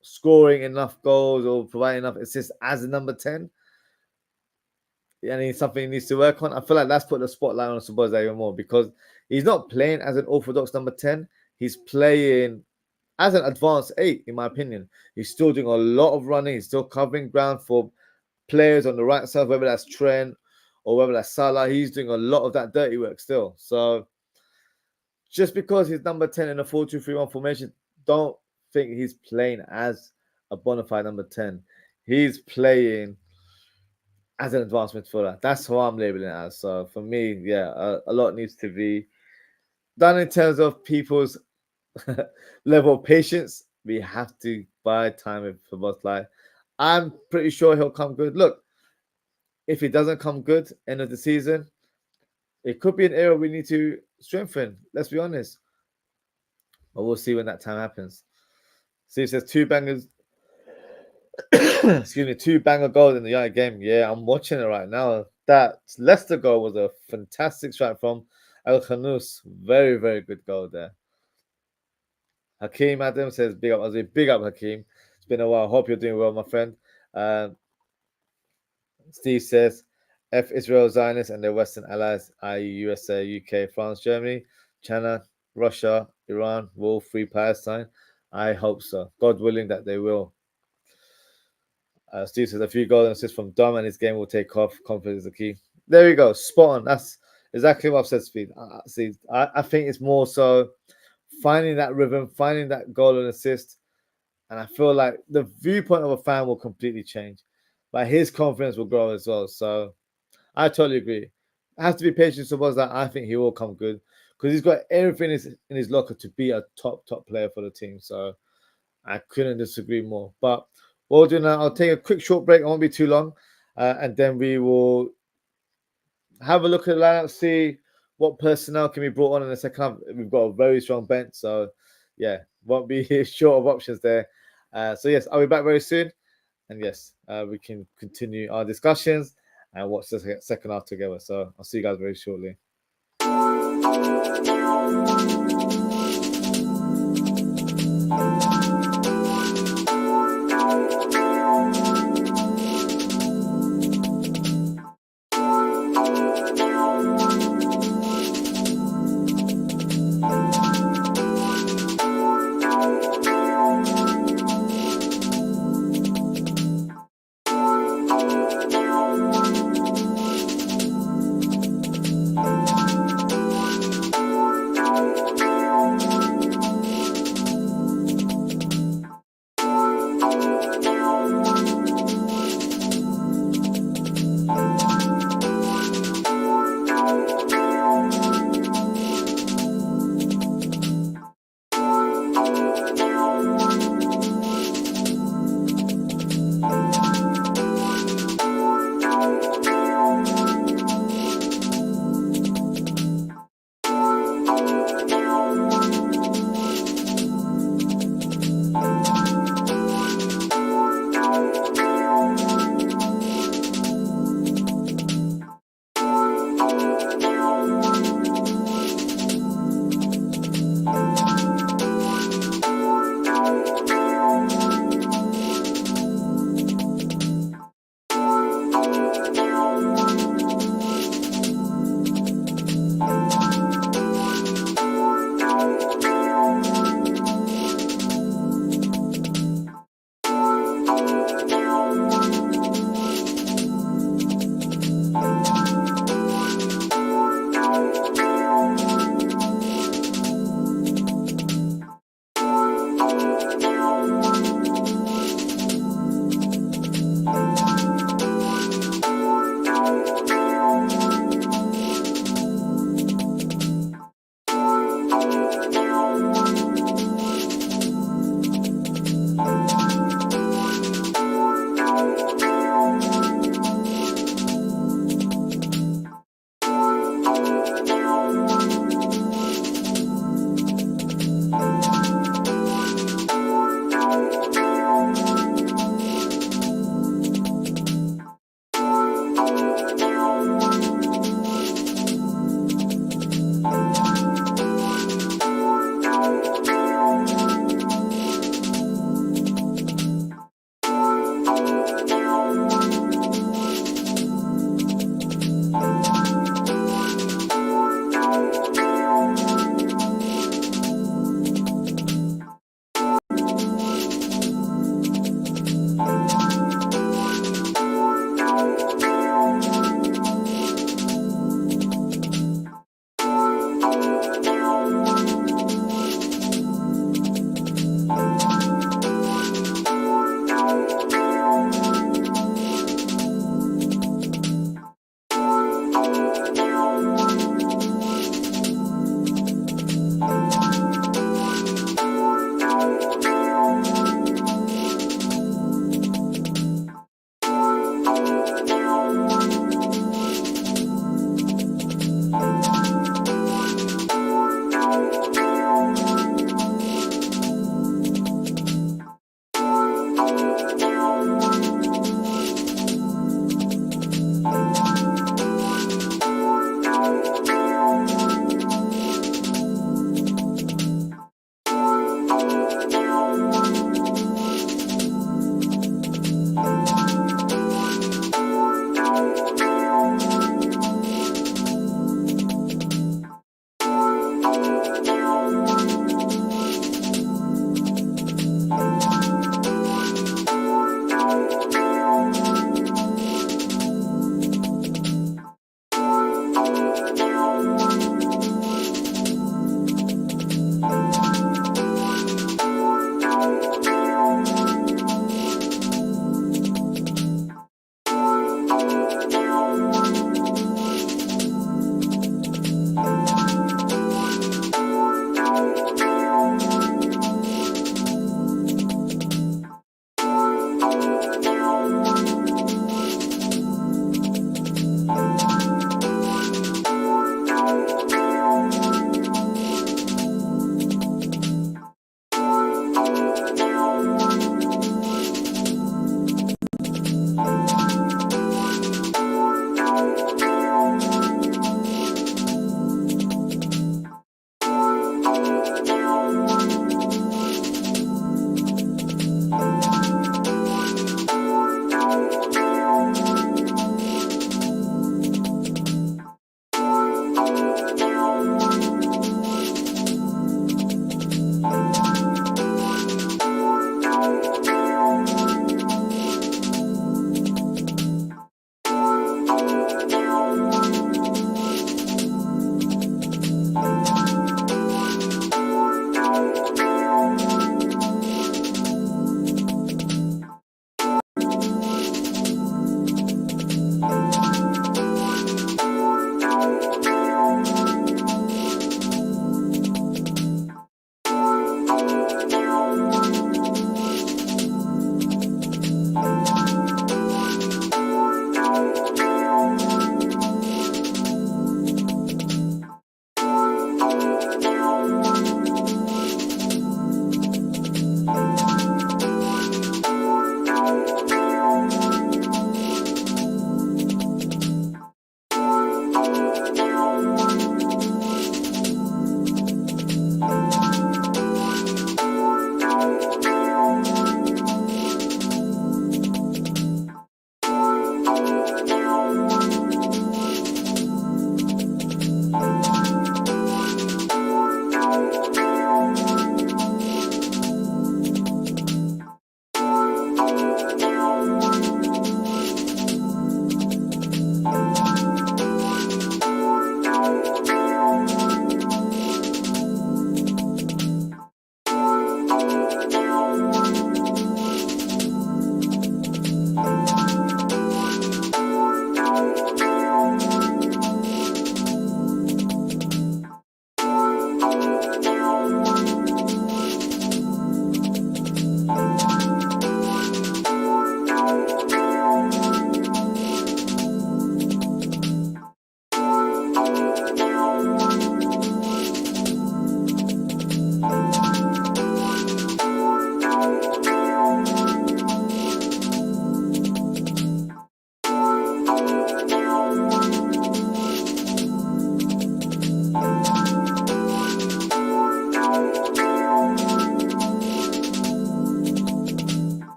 scoring enough goals or providing enough assists as a number 10. And it's something he needs to work on. I feel like that's put the spotlight on Szoboszlai even more because he's not playing as an orthodox number 10. He's playing as an advanced 8, in my opinion. He's still doing a lot of running. He's still covering ground for players on the right side, whether that's Trent or whether that's Salah. He's doing a lot of that dirty work still. So just because he's number 10 in a 4-2-3-1 formation, don't think he's playing as a bona fide number 10. He's playing as an advanced midfielder. That's how I'm labeling it as. So for me, yeah, a lot needs to be done in terms of people's level of patience. We have to buy time with Szoboszlai. I'm pretty sure he'll come good. Look, if he doesn't come good end of the season, it could be an area we need to strengthen. Let's be honest. But we'll see when that time happens. Steve says 2 bangers. Excuse me, 2 banger goals in the United game. Yeah, I'm watching it right now. That Leicester goal was a fantastic strike from El Khanous. Very, very good goal there. Hakeem Adams says, big up, Ozzy. Big up, Hakeem. It's been a while. Hope you're doing well, my friend. Steve says, F Israel Zionists and their Western allies, i.e. USA, UK, France, Germany, China, Russia, Iran, will free Palestine. I hope so. God willing that they will. Steve says, a few goals and assists from Dom and his game will take off. Confidence is the key. There we go. Spot on. That's exactly what I've said, Steve. I think it's more so finding that rhythm, finding that goal and assist. And I feel like the viewpoint of a fan will completely change. But his confidence will grow as well. So I totally agree. I have to be patient towards that. I think he will come good because he's got everything in his locker to be a top player for the team. So I couldn't disagree more. But what we'll do now, I'll take a quick short break. I won't be too long. And then we will have a look at the lineup, see what personnel can be brought on in the second half. We've got a very strong bench. So, yeah, won't be short of options there. So, yes, I'll be back very soon. And, yes, we can continue our discussions and watch the second half together. So, I'll see you guys very shortly.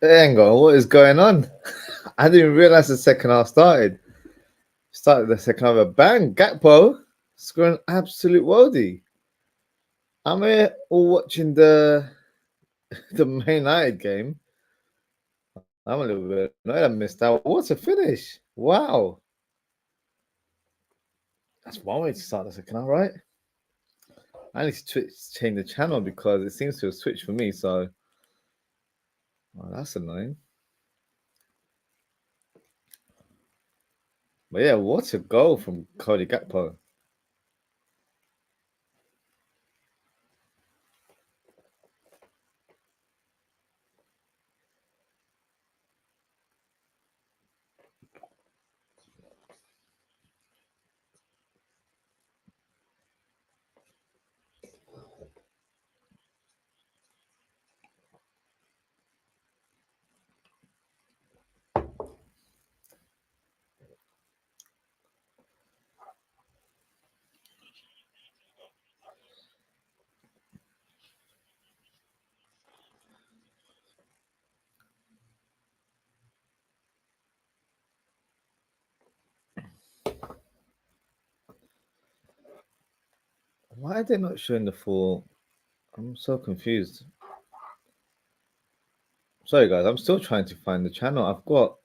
Hang on, what is going on? I didn't even realize the second half started. Started the second half with a bang. Gakpo scoring absolute worldie. I'm here all watching the Man United game. I'm a little bit annoyed I missed out. What a finish! Wow. That's one way to start the second half, right? I need to change the channel because it seems to have switched for me. So, that's annoying. But yeah, what a goal from Cody Gakpo. Why are they not showing the full? I'm so confused. Sorry, guys. I'm still trying to find the channel. I've got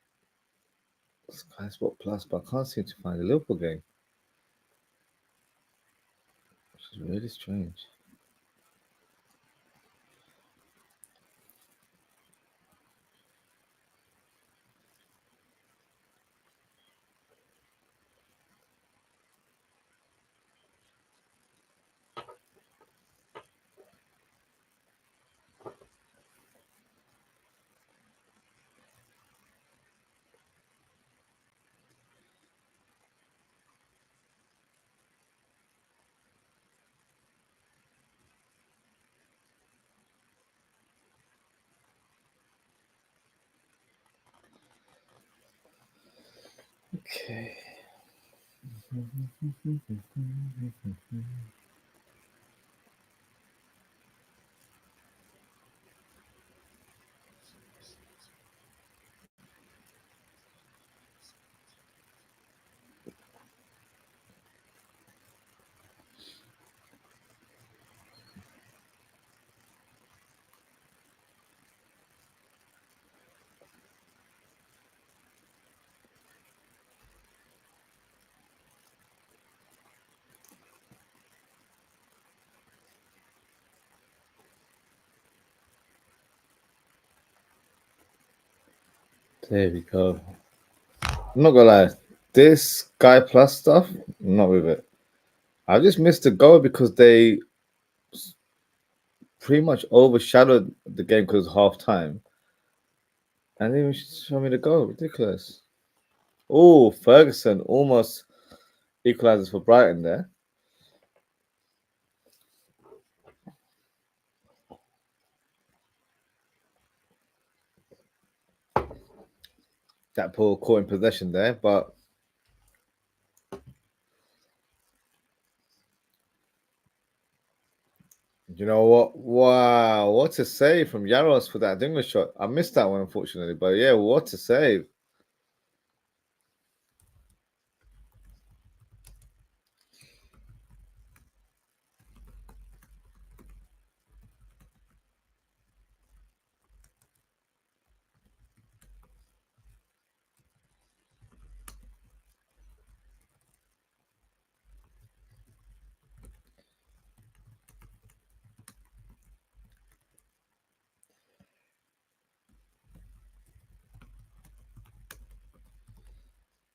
Sky Sport Plus, but I can't seem to find the Liverpool game, which is really strange. Okay. There we go. I'm not gonna lie, this Sky Plus stuff, I'm not with it. I just missed the goal because they pretty much overshadowed the game because half time. And they even show me the goal. Ridiculous. Oh, Ferguson almost equalizes for Brighton there. That Paul caught in possession there, but you know what? Wow, what a save from Yaros for that English shot. I missed that one, unfortunately, but yeah, what a save.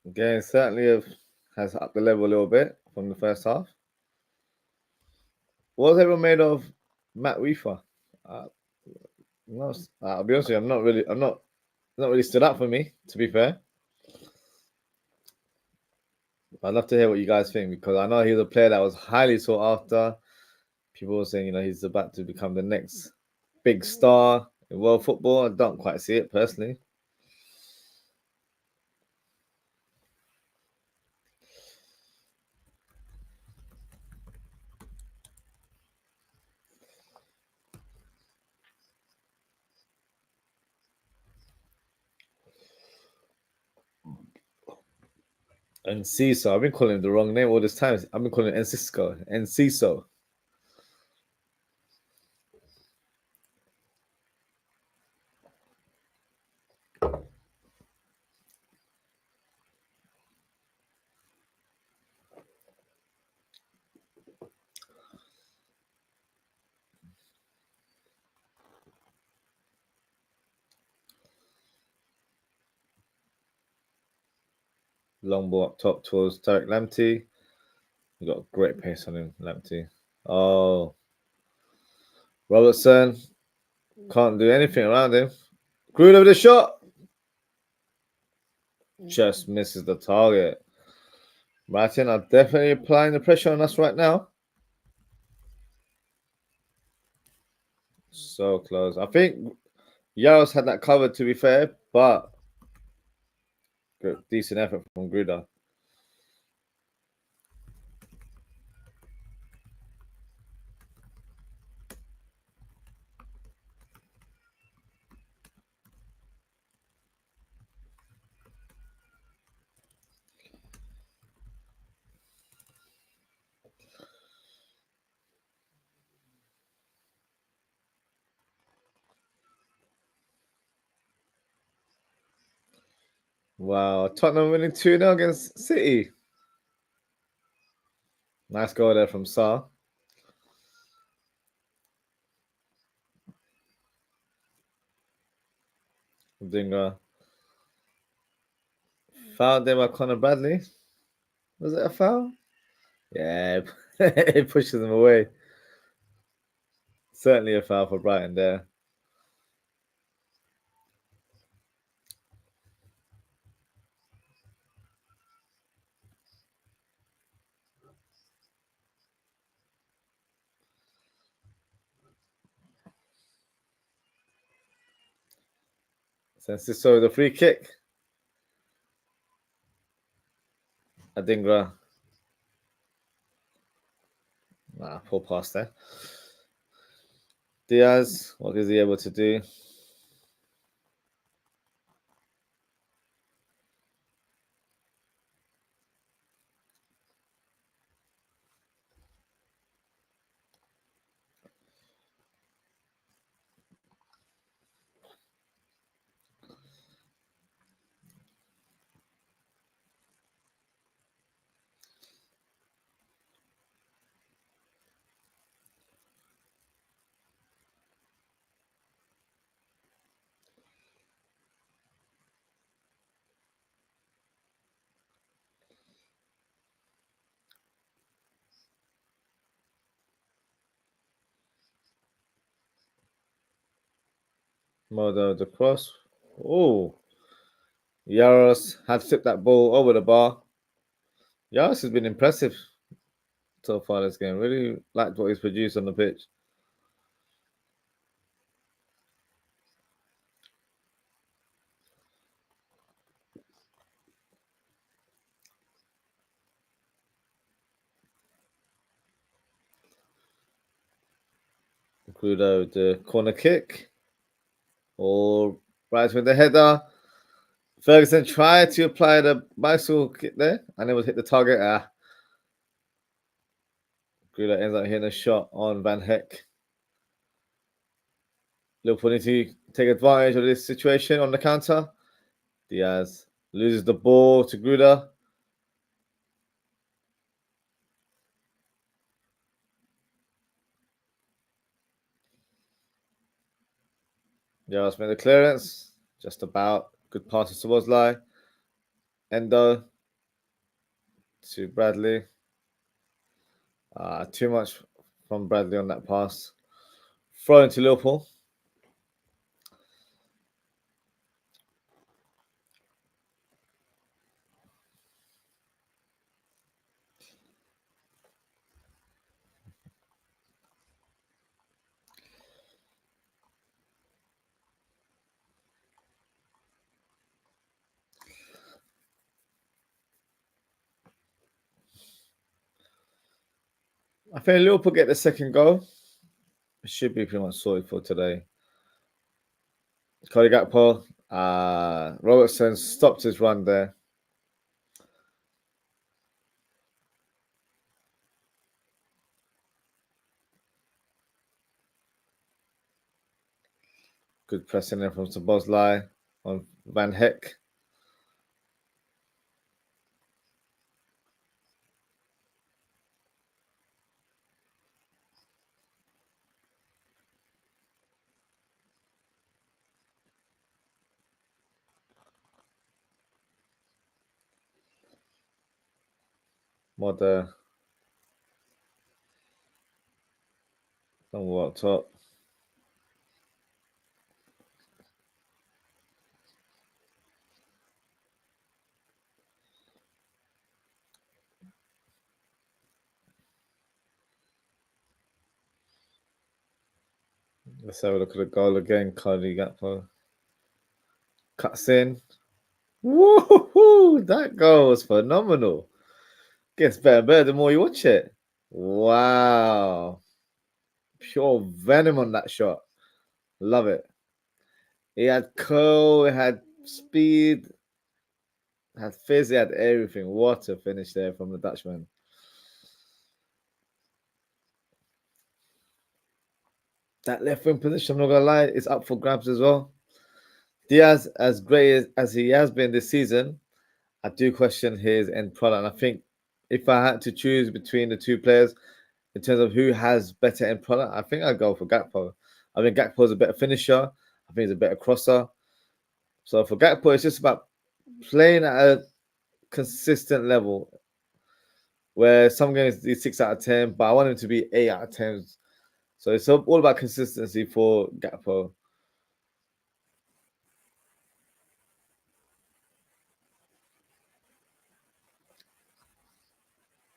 Again, certainly has upped the level a little bit from the first half. What was everyone made of Matt Weaver? No, I'll be honest with you, not really stood up for me, to be fair. I'd love to hear what you guys think because I know he's a player that was highly sought after. People were saying, he's about to become the next big star in world football. I don't quite see it personally. And Ciso, I've been calling him the wrong name all this time. I've been calling him Enciso. Enciso. Long ball up top towards Tarek Lamptey. He got great pace on him, Lamptey. Oh, Robertson can't do anything around him. Green over the shot. Just misses the target. Brighton are definitely applying the pressure on us right now. So close. I think Yaros had that covered, to be fair, but good, decent effort from Gruda. Wow. Tottenham winning 2-0 against City. Nice goal there from Sa. Dinger. Foul there by Conor Bradley. Was it a foul? Yeah, it pushes them away. Certainly a foul for Brighton there. Sensiso with a free kick. Adingra. Poor pass there. Diaz, what is he able to do? Modo the cross. Oh, Yaros had flipped that ball over the bar. Yaros has been impressive so far this game. Really liked what he's produced on the pitch. Grudo with the corner kick. Or right with the header. Ferguson tried to apply the bicycle kick there and it would hit the target. Grudo ends up hitting a shot on Van Heck. Liverpool need to take advantage of this situation on the counter. Diaz loses the ball to Gruda. Diaz made the clearance. Just about. Good pass to OZWRLD. Endo to Bradley. Too much from Bradley on that pass. Throw into Liverpool. I think Liverpool get the second goal. It should be pretty much sorted for today. Cody Gakpo. Robertson stopped his run there. Good pressing in from OZWRLD on Van Heck. Modder. Somewhat up top. Let's have a look at the goal again. Cody Gakpo cuts in. Woohoo! That goal was phenomenal. Gets better and better the more you watch it. Wow. Pure venom on that shot. Love it. He had curl, he had speed, had fizz, he had everything. What a finish there from the Dutchman. That left wing position, I'm not gonna lie, is up for grabs as well. Diaz, as great as he has been this season, I do question his end product. And I think if I had to choose between the two players in terms of who has better end product, I think I'd go for Gakpo. I mean, Gakpo is a better finisher. I think he's a better crosser. So for Gakpo, it's just about playing at a consistent level where some games he's 6 out of 10, but I want him to be 8 out of 10. So it's all about consistency for Gakpo.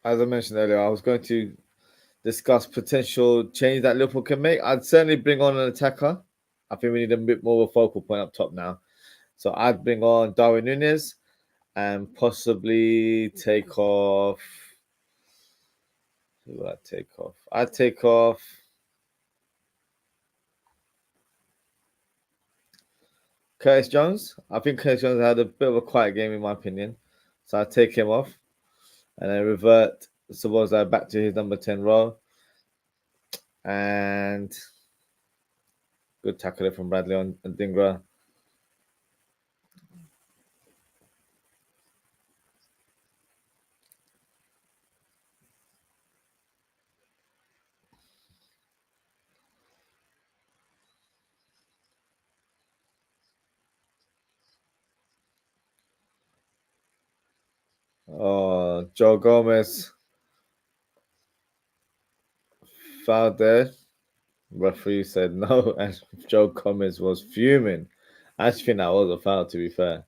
As I mentioned earlier, I was going to discuss potential change that Liverpool can make. I'd certainly bring on an attacker. I think we need a bit more of a focal point up top now. So I'd bring on Darwin Núñez and possibly take off. Who would I take off? I'd take off Curtis Jones. I think Curtis Jones had a bit of a quiet game in my opinion. So I'd take him off and then revert Szoboszlai back to his number 10 role. And good tackle from Bradley on Dingra. Oh, Joe Gomez fouled there. Referee said no, and Joe Gomez was fuming. I actually think that was a foul, to be fair.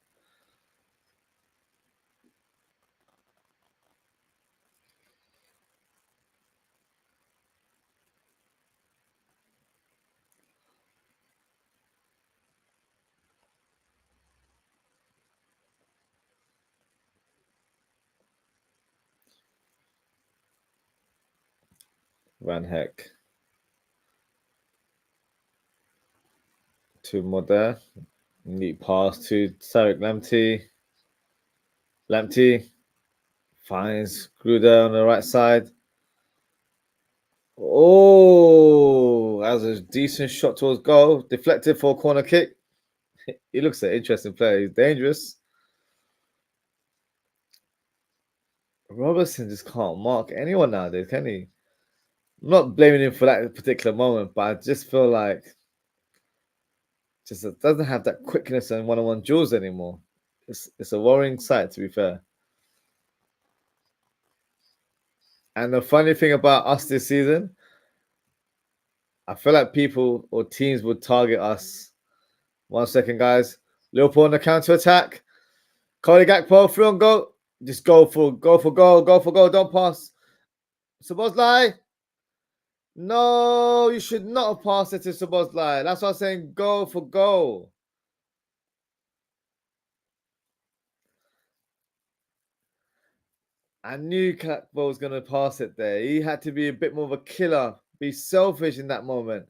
Van Heck. Two more there. Neat pass to Tarek Lamptey. Lamptey finds Gruder on the right side. Oh, that was a decent shot towards goal. Deflected for a corner kick. He looks an interesting player. He's dangerous. Robertson just can't mark anyone nowadays, can he? I'm not blaming him for that particular moment, but I just feel like just doesn't have that quickness and one-on-one duels anymore. It's a worrying sight, to be fair. And the funny thing about us this season, I feel like people or teams would target us. 1 second, guys. Liverpool on the counter attack. Cody Gakpo through and go. Just go for goal. Don't pass. Szoboszlai. No, you should not have passed it to Szoboszlai. That's what I'm saying. Go for goal. I knew Gakpo was going to pass it there. He had to be a bit more of a killer, be selfish in that moment.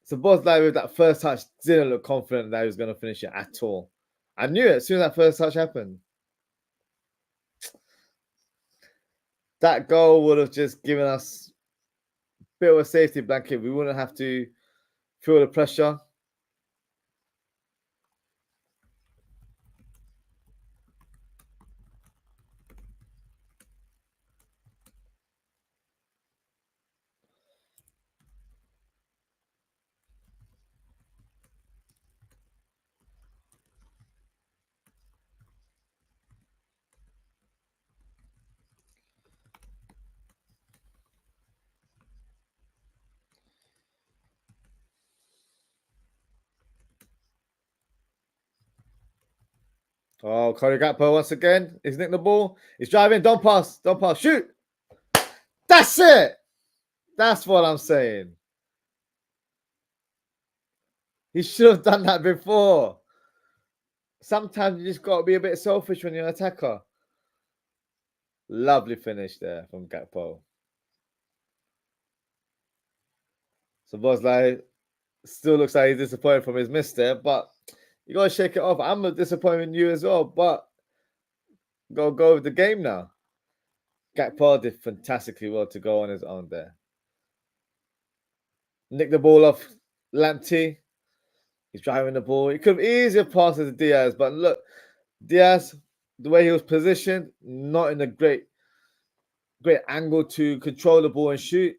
Szoboszlai with that first touch didn't look confident that he was going to finish it at all. I knew it as soon as that first touch happened. That goal would have just given us a bit of a safety blanket. We wouldn't have to feel the pressure. Oh, Cody Gakpo once again. He's nicked the ball. He's driving. Don't pass. Shoot. That's it. That's what I'm saying. He should have done that before. Sometimes you just got to be a bit selfish when you're an attacker. Lovely finish there from Gakpo. Szoboszlai still looks like he's disappointed from his miss there, but you got to shake it off. I'm disappointed in you as well, but go with the game now. Gakpo did fantastically well to go on his own there. Nick the ball off Lamptey. He's driving the ball. He could have easier passes to Diaz, but look, Diaz, the way he was positioned, not in a great angle to control the ball and shoot,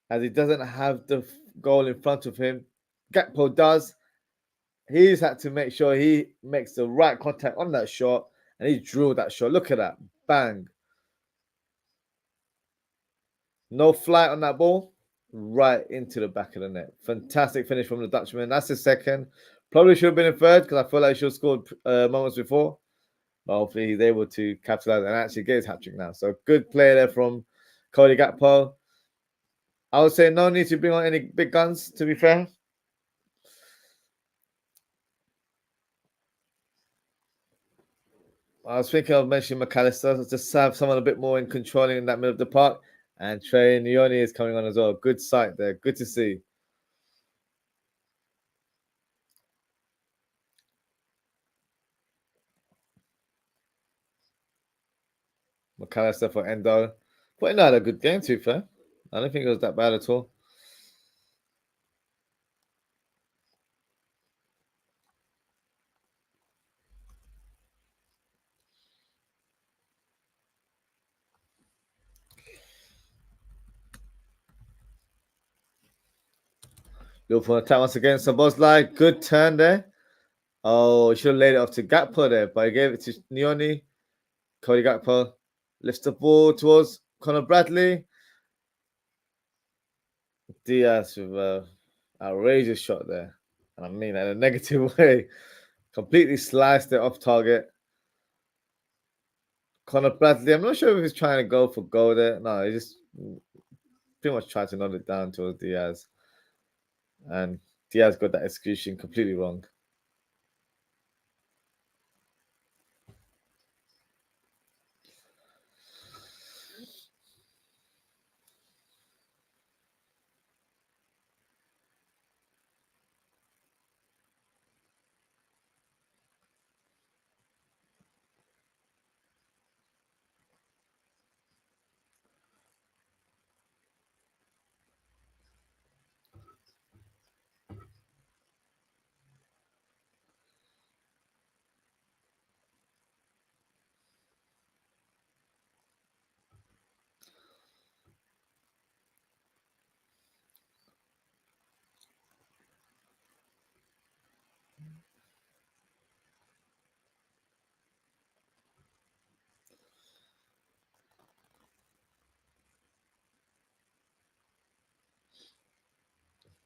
as he doesn't have the goal in front of him. Gakpo does. He's had to make sure he makes the right contact on that shot, and he drilled that shot. Look at that. Bang. No flight on that ball. Right into the back of the net. Fantastic finish from the Dutchman. That's his second. Probably should have been a third because I feel like he should have scored moments before. But hopefully he's able to capitalize and actually get his hat trick now. So good play there from Cody Gakpo. I would say no need to bring on any big guns, to be fair. I was thinking of mentioning McAllister. Just have someone a bit more in controlling in that middle of the park. And Trey Nyoni is coming on as well. Good sight there. Good to see. McAllister for Endo. But Endo had a good game, to be fair. I don't think it was that bad at all. Liverpool attack once again. Szoboszlai, good turn there. Oh, he should have laid it off to Gakpo there, but he gave it to Nyoni. Cody Gakpo lifts the ball towards Conor Bradley. Diaz with an outrageous shot there. And I mean that in a negative way. Completely sliced it off target. Conor Bradley, I'm not sure if he's trying to go for goal there. No, he just pretty much tried to knock it down towards Diaz. And Diaz got that execution completely wrong.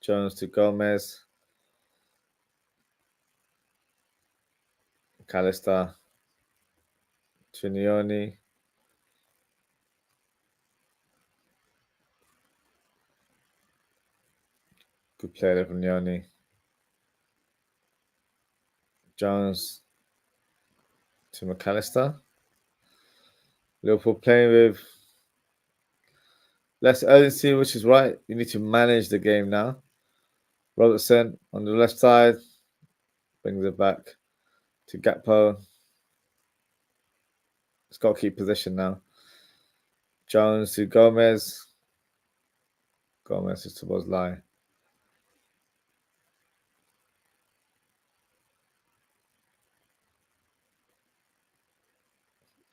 Jones to Gomez. McAllister to Nyoni. Good play there from Nyoni. Jones to McAllister. Liverpool playing with less urgency, which is right. You need to manage the game now. Robertson on the left side brings it back to Gakpo. It's got to keep possession now. Jones to Gomez. Gomez is towards line.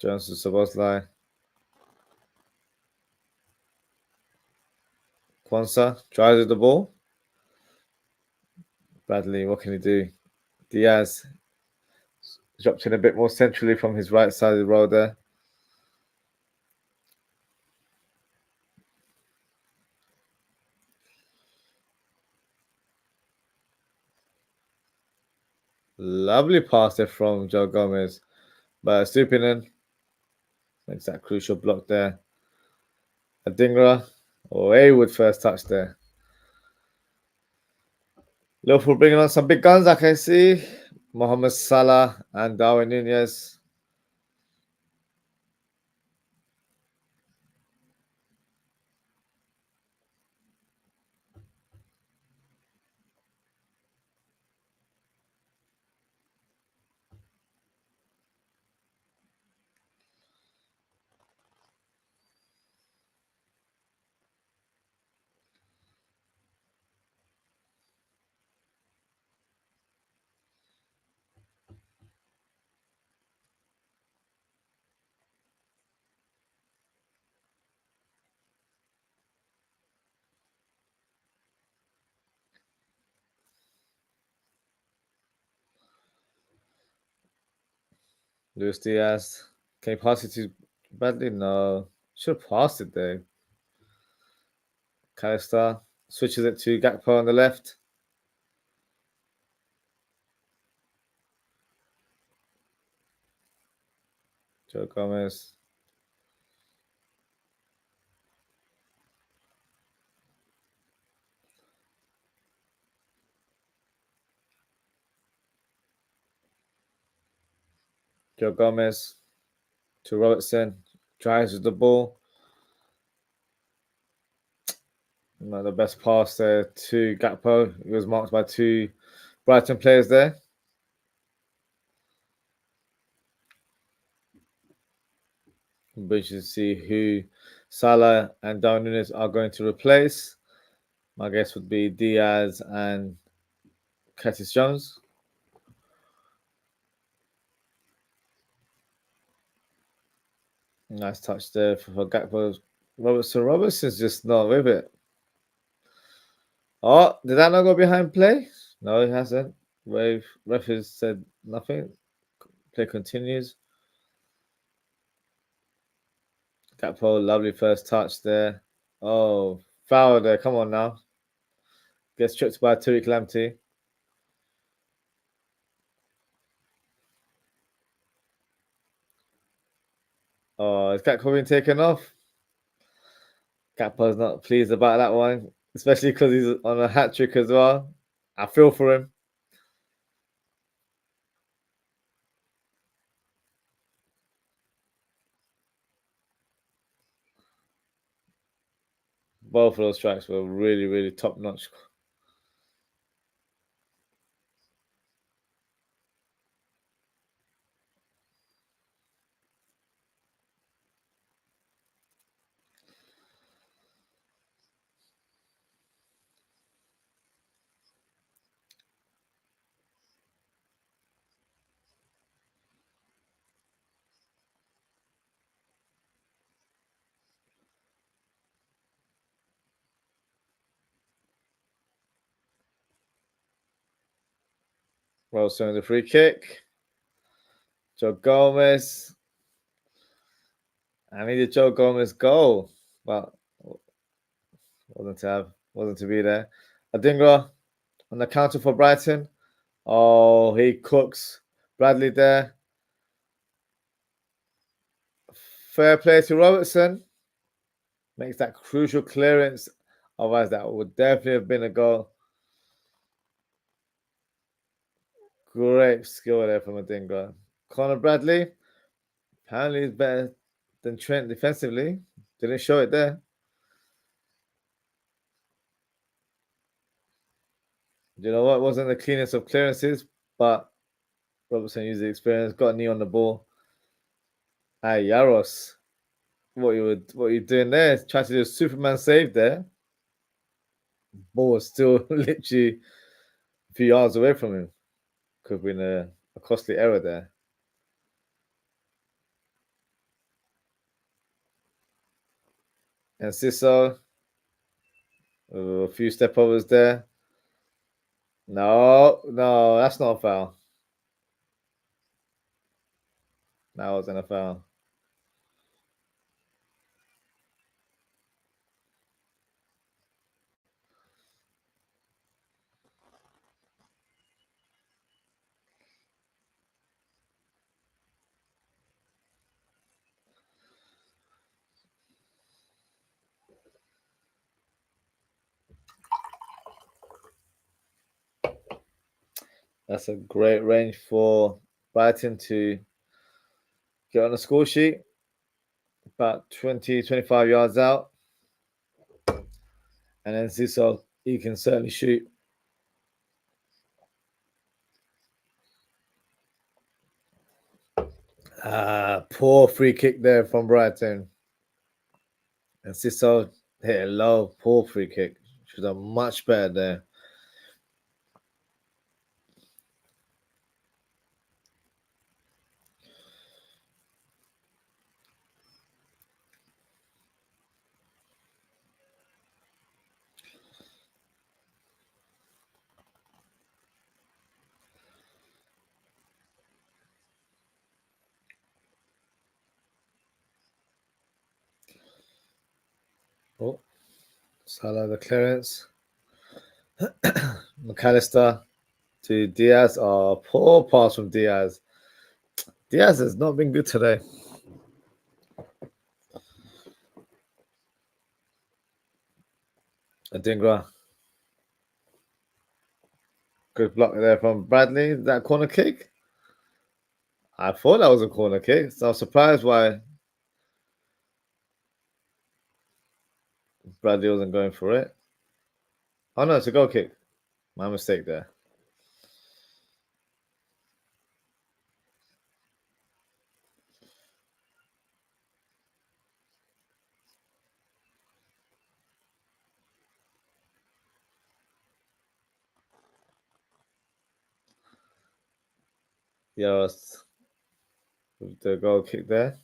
Jones to Szoboszlai. Kwanzaa drives with the ball. Bradley, what can he do? Diaz dropped in a bit more centrally from his right side of the road there. Lovely pass there from Joe Gomez. But Stupinen makes that crucial block there. Adingra or Haywood first touch there. Liverpool bringing on some big guns, I can see. Mohamed Salah and Darwin Nunez. Luis Diaz. Can you pass it to Bradley? No. Should have passed it there. Calista switches it to Gakpo on the left. Joe Gomez. Joe Gomez to Robertson. Drives with the ball. Not the best pass there to Gakpo. He was marked by two Brighton players there. We should see who Salah and Darwin Núñez are going to replace. My guess would be Diaz and Curtis Jones. Nice touch there for Gakpo. Robertson's just not with it. Oh, did that not go behind play? No, it hasn't. Ref has said nothing. Play continues. Gakpo, lovely first touch there. Oh, foul there. Come on now. Gets tripped by Tariq Lamptey. Oh, is Gakpo being taken off? Gakpo's not pleased about that one, especially because he's on a hat trick as well. I feel for him. Both of those strikes were really, really top notch. Wilson the free kick. Joe Gomez. I needed Joe Gomez goal, but wasn't to be there. Adingra on the counter for Brighton. Oh, he cooks Bradley there. Fair play to Robertson. Makes that crucial clearance. Otherwise, that would definitely have been a goal. Great skill there from Adingra. Conor Bradley, apparently is better than Trent defensively. Didn't show it there. You know what? Wasn't the cleanest of clearances, but Robertson used the experience, got a knee on the ball. Hey, Yaros, what you doing there? Trying to do a Superman save there. Ball was still literally a few yards away from him. Could have been a costly error there. And Siso, a few step overs there. No, that's not a foul. That wasn't a foul. That's a great range for Brighton to get on the score sheet. About 20, 25 yards out. And then Siso, he can certainly shoot. Poor free kick there from Brighton. And Siso hit a low, poor free kick. Should have done much better there. Oh, Salah the clearance. McAllister to Diaz. Oh, poor pass from Diaz. Diaz has not been good today. Adingra. Good block there from Bradley. That corner kick? I thought that was a corner kick, so I was surprised why Bradley wasn't going for it. Oh no, it's a goal kick. My mistake there. Yes, with the goal kick there.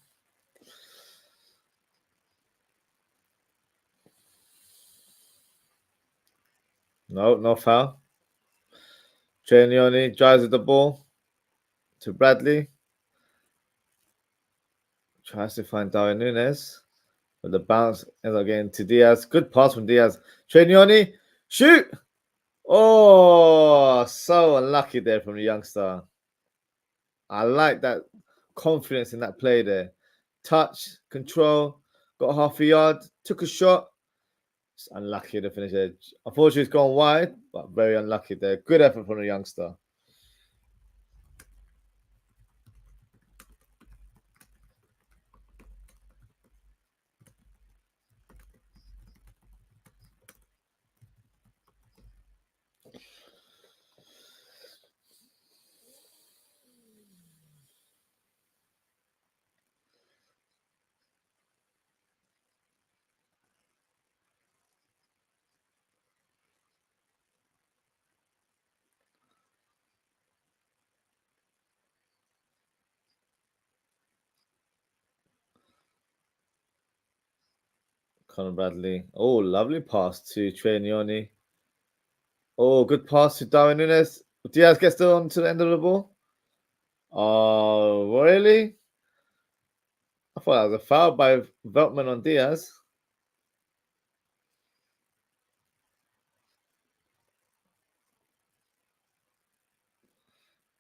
No, no foul. Trenioni drives with the ball to Bradley. Tries to find Darwin Núñez. But the bounce ends up getting to Diaz. Good pass from Diaz. Trenioni, shoot! Oh, so unlucky there from the youngster. I like that confidence in that play there. Touch, control, got half a yard, took a shot. It's unlucky to finish it. Unfortunately, it's gone wide, but very unlucky there. Good effort from the youngster. Conor Bradley. Oh, lovely pass to Trenioni. Oh, good pass to Darwin Núñez. Diaz gets on to the end of the ball. Oh, really? I thought that was a foul by Veltman on Diaz.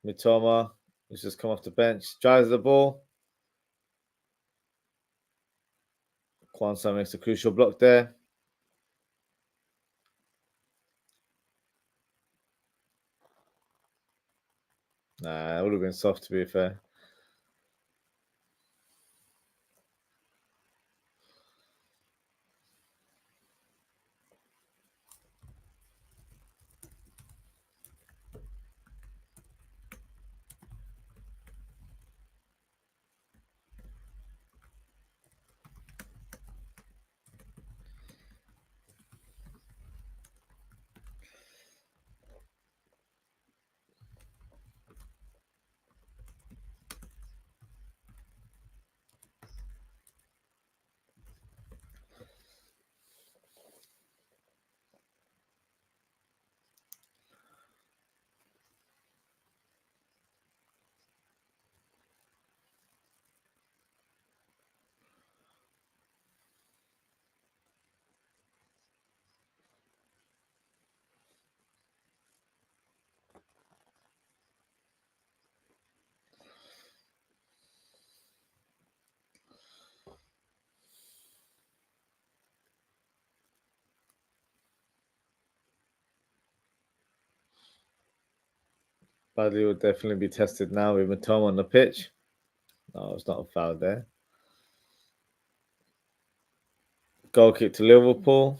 Mitoma, who's just come off the bench, drives the ball. Kwanzaa makes a crucial block there. Nah, it would have been soft to be fair. Bradley will definitely be tested now with Mitoma on the pitch. No, it's not a foul there. Goal kick to Liverpool.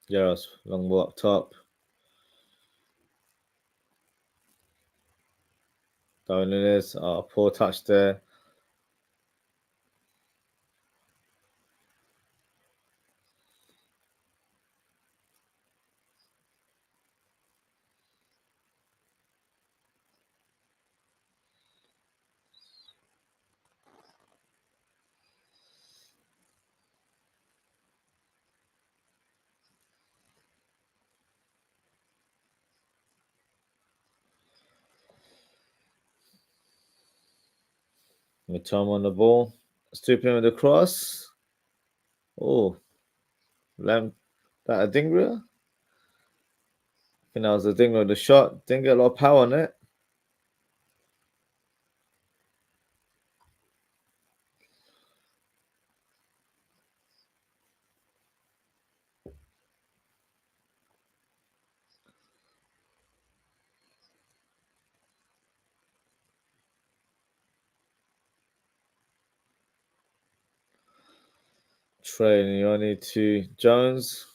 Yes, long ball up top. Darwin Núñez, poor touch there. Tom on the ball. Stripping with the cross. Oh, Lamb. That a Dingra? I think that was a Dingra with the shot. Didn't get a lot of power on it. Trey Leone to Jones.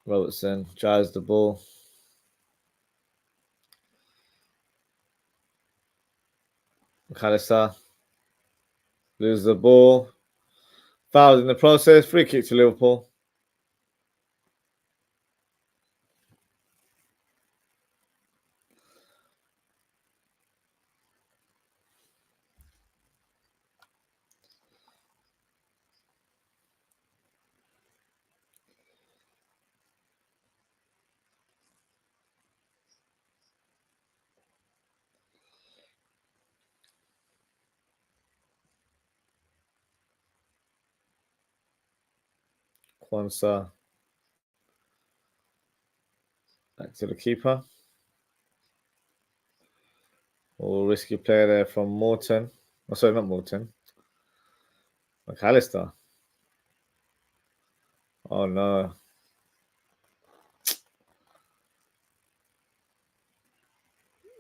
Robertson drives the ball. McAllister loses the ball. Fouled in the process. Free kick to Liverpool. Kwanzaa back to the keeper. Oh, risky play there from Morton. Oh, sorry, not Morton. McAllister. Oh no.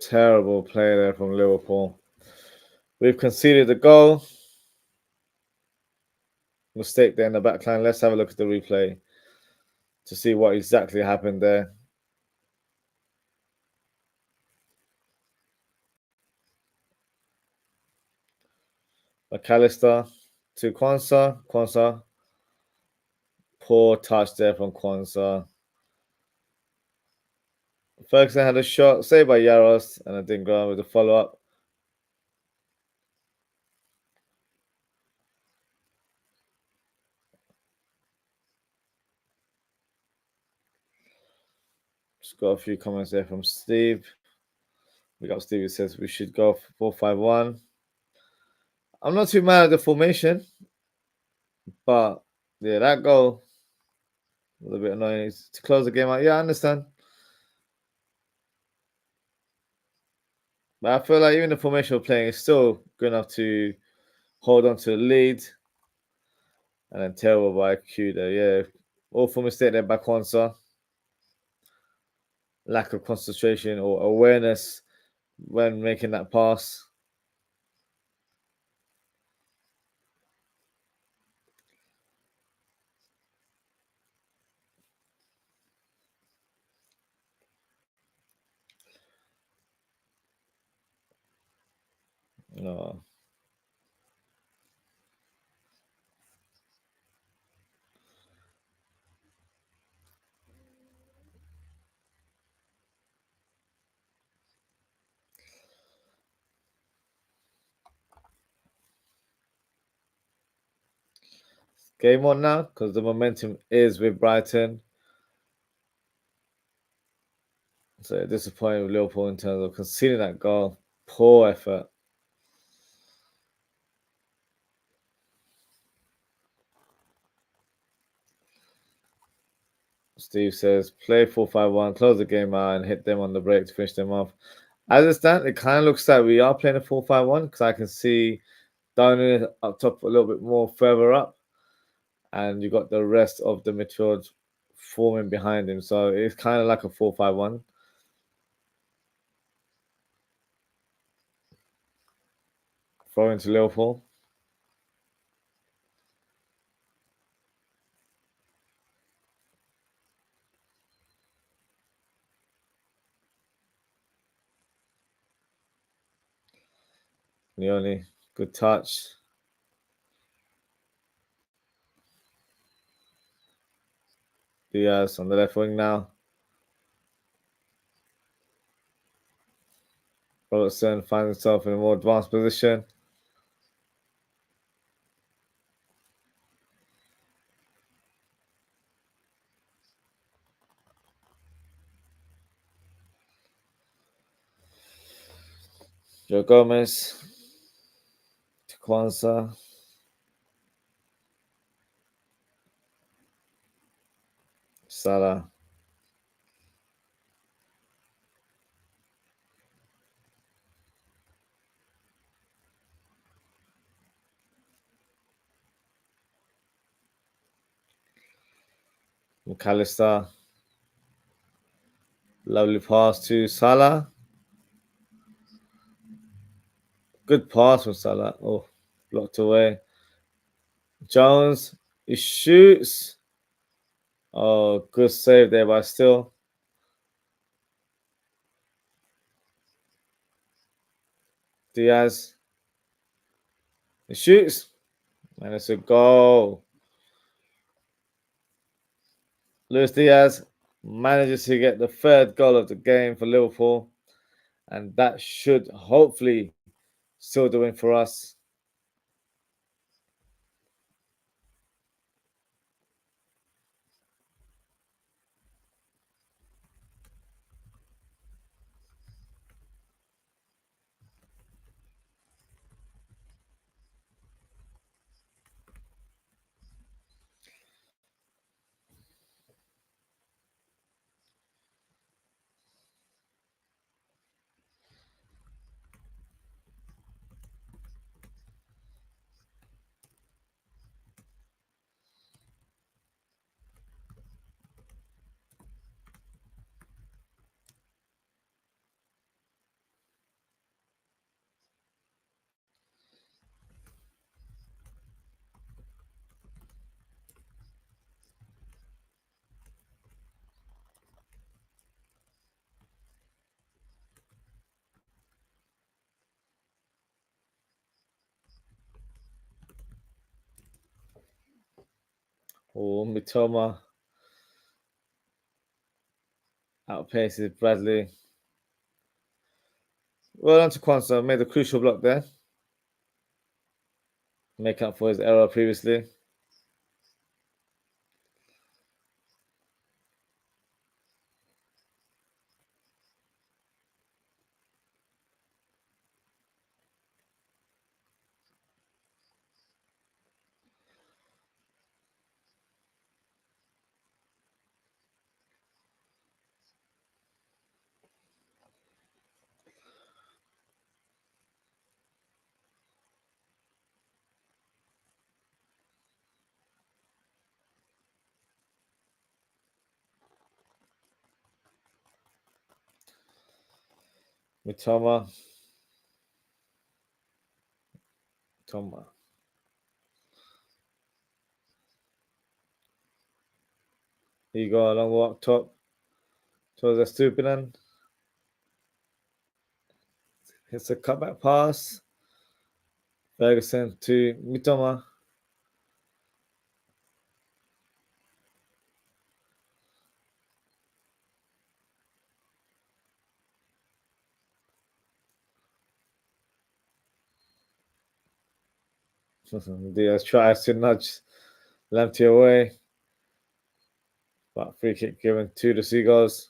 Terrible play there from Liverpool. We've conceded a goal. Mistake there in the back line. Let's have a look at the replay to see what exactly happened there. McAllister to Kwanzaa. Kwanzaa. Poor touch there from Kwanzaa. Ferguson had a shot, saved by Yaros, and it didn't go on with the follow-up. Just got a few comments there from Steve. We got Steve who says we should go 4-5-1. I'm not too mad at the formation, but yeah, that goal was a bit annoying to close the game out. Yeah, I understand. But I feel like even the formation we're playing is still good enough to hold on to the lead. And then terrible by Q there. Yeah, awful mistake there by Kwanzaa. Lack of concentration or awareness when making that pass. No. Game on now because the momentum is with Brighton. So disappointed with Liverpool in terms of conceding that goal. Poor effort. Steve says, play 4-5-1, close the game out and hit them on the break to finish them off. As it stands, it kind of looks like we are playing a 4-5-1 because I can see Downey up top a little bit more further up. And you got the rest of the midfield forming behind him. So it's kind of like a 4-5-1. Throw into Liverpool. Leone, good touch. Diaz on the left wing now. Robertson finds himself in a more advanced position. Joe Gomez to Kwanzaa. Salah. McAllister. Lovely pass to Salah. Good pass from Salah. Oh, blocked away. Jones. He shoots. Oh, good save there, but still. Diaz. He shoots. And it's a goal. Luis Diaz manages to get the third goal of the game for Liverpool. And that should hopefully seal the win for us. Oh, Mitoma outpaces Bradley. Well done to Kwanzaa. Made the crucial block there. Make up for his error previously. Mitoma. Here you go, a long walk top towards the Stupinan. Hits a cutback pass. Ferguson to Mitoma. Diaz tries to nudge Lamptey away. But free kick given to the Seagulls.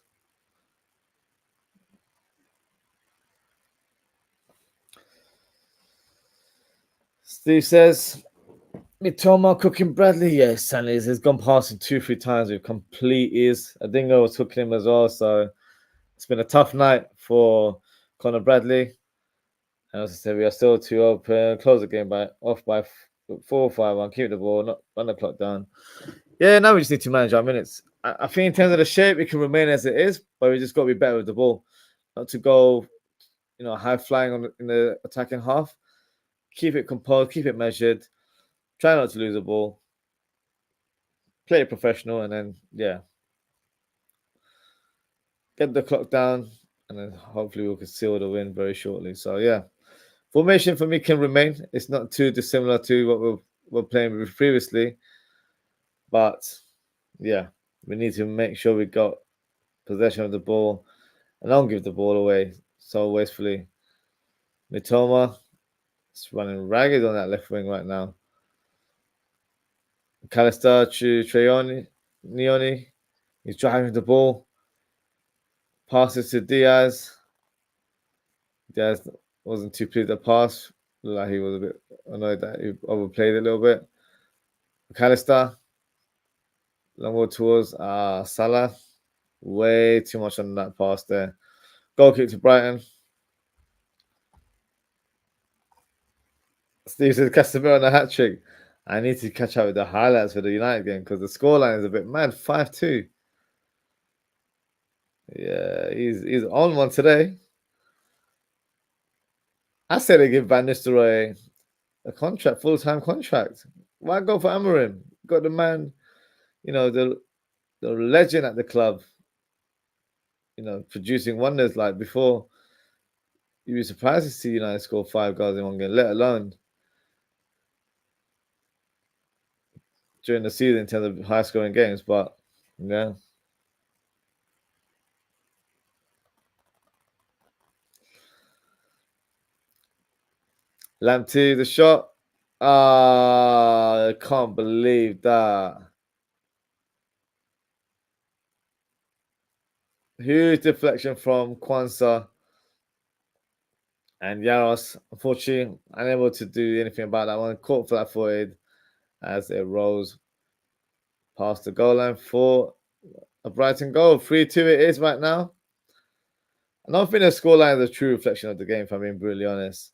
Steve says, Mitoma cooking Bradley. Yes, and he's gone past him 2-3 times with complete ease. Adingo was hooking him as well. So it's been a tough night for Conor Bradley. And as I said, we are still too open. Close the game off by 4-5-1. Keep the ball, not run the clock down. Yeah, now we just need to manage our minutes. I think in terms of the shape, it can remain as it is, but we just got to be better with the ball. Not to go, high flying in the attacking half. Keep it composed, keep it measured. Try not to lose the ball. Play it professional, and then, get the clock down, and then hopefully we can seal the win very shortly. So, yeah. Formation for me can remain. It's not too dissimilar to what we were playing with previously. But, yeah, we need to make sure we got possession of the ball and don't give the ball away so wastefully. Mitoma is running ragged on that left wing right now. McAllister to Nioni. He's driving the ball. Passes to Diaz. Diaz wasn't too pleased with the pass. Looked like he was a bit annoyed that he overplayed it a little bit. McAllister, long ball towards Salah. Way too much on that pass there. Goal kick to Brighton. Steve says Casemiro on a hat trick. I need to catch up with the highlights for the United game because the scoreline is a bit mad. 5-2. Yeah, he's on one today. I said they give Van Nistelrooy a contract, full-time contract. Why go for Amorim? Got the man, the legend at the club, producing wonders like before. You'd be surprised to see United score 5 goals in one game, let alone during the season in terms of high-scoring games. But yeah. Lamptey, the shot. I can't believe that. Huge deflection from Kwanzaa. And Yaros, unfortunately, unable to do anything about that one. Caught flat-footed as it rolls past the goal line for a Brighton goal. 3-2 it is right now. I don't think the scoreline is a true reflection of the game, if I'm being brutally honest.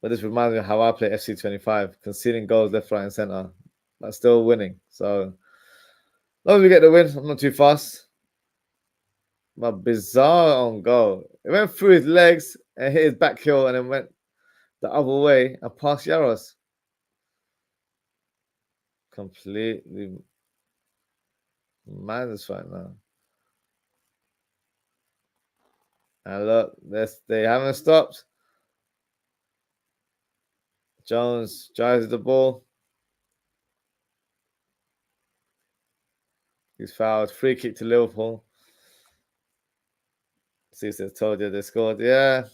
But this reminds me of how I play FC 25, conceding goals left, right, and centre, but still winning. So, as long as we get the win, I'm not too fast. But bizarre on goal. It went through his legs and hit his back heel and then went the other way and past Yaros. Completely madness right now. And look, they haven't stopped. Jones drives the ball. He's fouled. Free kick to Liverpool. Cesar told you they scored. Yeah.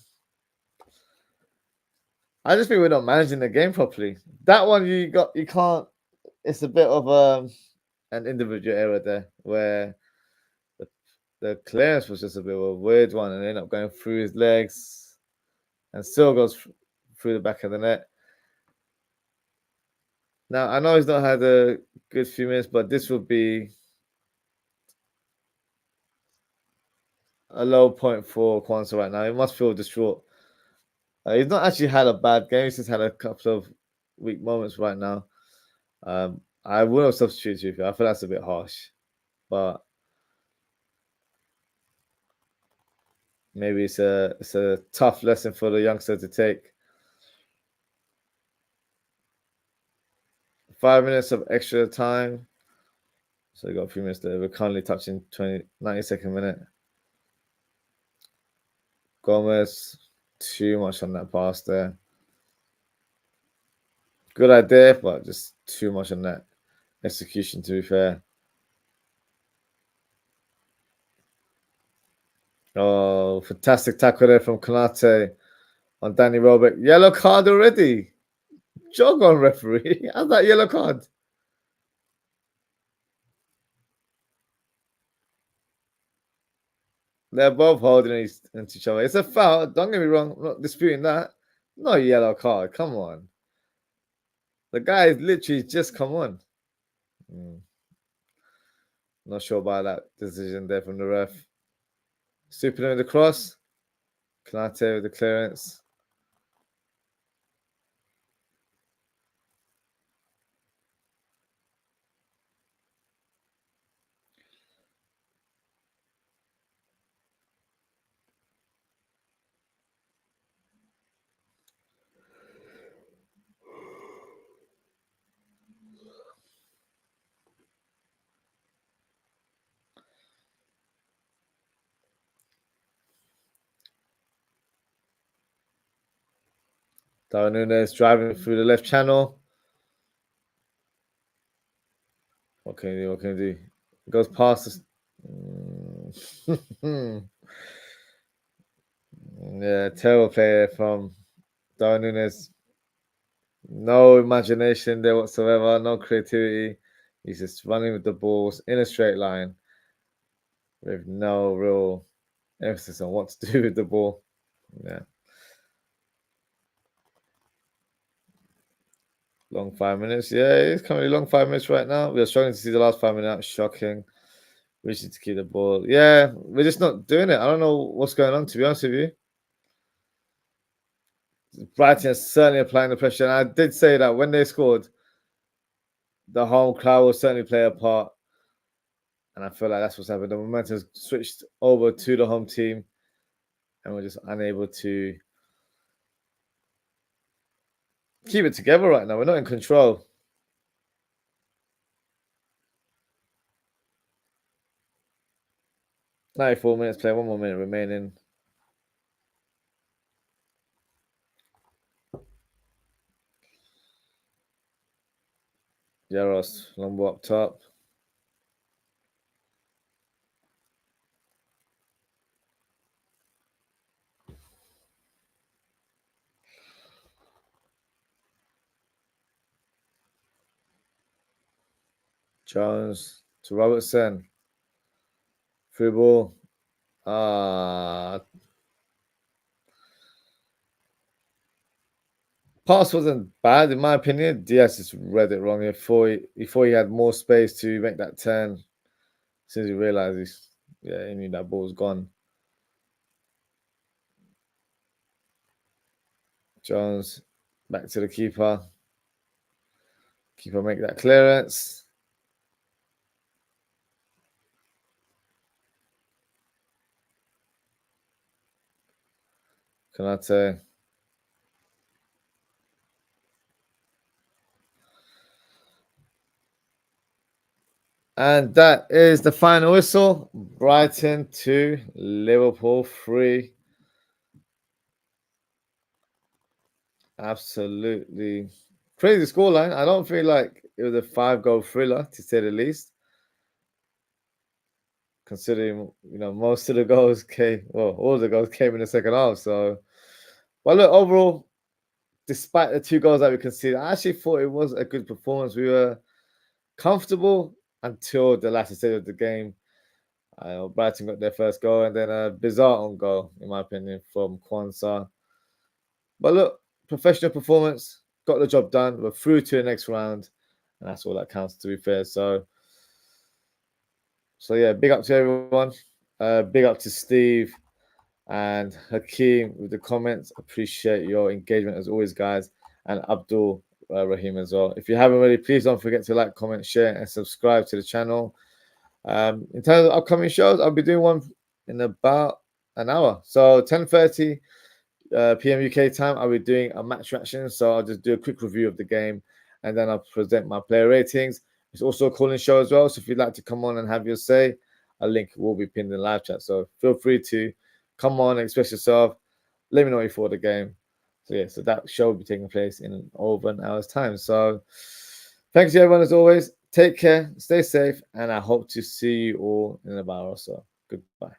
I just think we're not managing the game properly. That one you can't. It's a bit of an individual error there where the clearance was just a bit of a weird one and ended up going through his legs and still goes through the back of the net. Now I know he's not had a good few minutes, but this would be a low point for Kwanzaa right now. He must feel distraught. He's not actually had a bad game. He's just had a couple of weak moments right now. I would have substituted you. I feel that's a bit harsh, but maybe it's a tough lesson for the youngster to take. 5 minutes of extra time. So we got a few minutes there. We're currently touching 92nd minute. Gomez, too much on that pass there. Good idea, but just too much on that execution, to be fair. Oh, fantastic tackle there from Konate on Danny Welbeck. Yellow card already. Jog on, referee. How's that yellow card? They're both holding into each other. It's a foul. Don't get me wrong. I'm not disputing that. No yellow card. Come on. The guy is literally just come on. Not sure about that decision there from the ref. Supino with the cross. Konate with the clearance. Darwin Núñez driving through the left channel. What can he do? What can he do? It goes past us. Yeah, terrible player from Darwin Núñez. No imagination there whatsoever. No creativity. He's just running with the balls in a straight line with no real Emphasis on what to do with the ball. Yeah. Long 5 minutes. Yeah, it's currently long 5 minutes right now. We're struggling to see the last 5 minutes. Shocking. We need to keep the ball. Yeah, we're just not doing it. I don't know what's going on, to be honest with you. Brighton is certainly applying the pressure. And I did say that when they scored, the home crowd will certainly play a part. And I feel like that's what's happened. The momentum's switched over to the home team. And we're just unable to keep it together right now. We're not in control. "94 minutes play, 1 more minute remaining." Yaros, long ball up top. Jones to Robertson. Free ball. Pass wasn't bad in my opinion. Diaz just read it wrong. Before he had more space to make that turn. As soon as he realized he knew that ball was gone. Jones back to the keeper. Keeper make that clearance. Konate. And that is the final whistle. Brighton 2, Liverpool 3. Absolutely crazy scoreline. I don't feel like it was a 5-goal thriller, to say the least. Considering, most of the goals all the goals came in the second half. So, but look, overall, despite the 2 goals that we conceded, I actually thought it was a good performance. We were comfortable until the latter stage of the game. Brighton got their first goal and then a bizarre own goal, in my opinion, from Kwanzaa. But look, professional performance, got the job done. We're through to the next round, and that's all that counts, to be fair. So yeah, big up to everyone. Big up to Steve and Hakeem with the comments. Appreciate your engagement as always, guys. And Abdul Rahim as well. If you haven't already, please don't forget to like, comment, share, and subscribe to the channel. In terms of upcoming shows, I'll be doing one in about an hour. So 10:30 p.m. UK time, I'll be doing a match reaction. So I'll just do a quick review of the game and then I'll present my player ratings. It's also a calling show as well. So if you'd like to come on and have your say, a link will be pinned in the live chat. So feel free to come on, express yourself. Let me know what you thought of the game. So that show will be taking place in over an hour's time. So thanks to everyone as always. Take care, stay safe, and I hope to see you all in about an hour or so. Goodbye.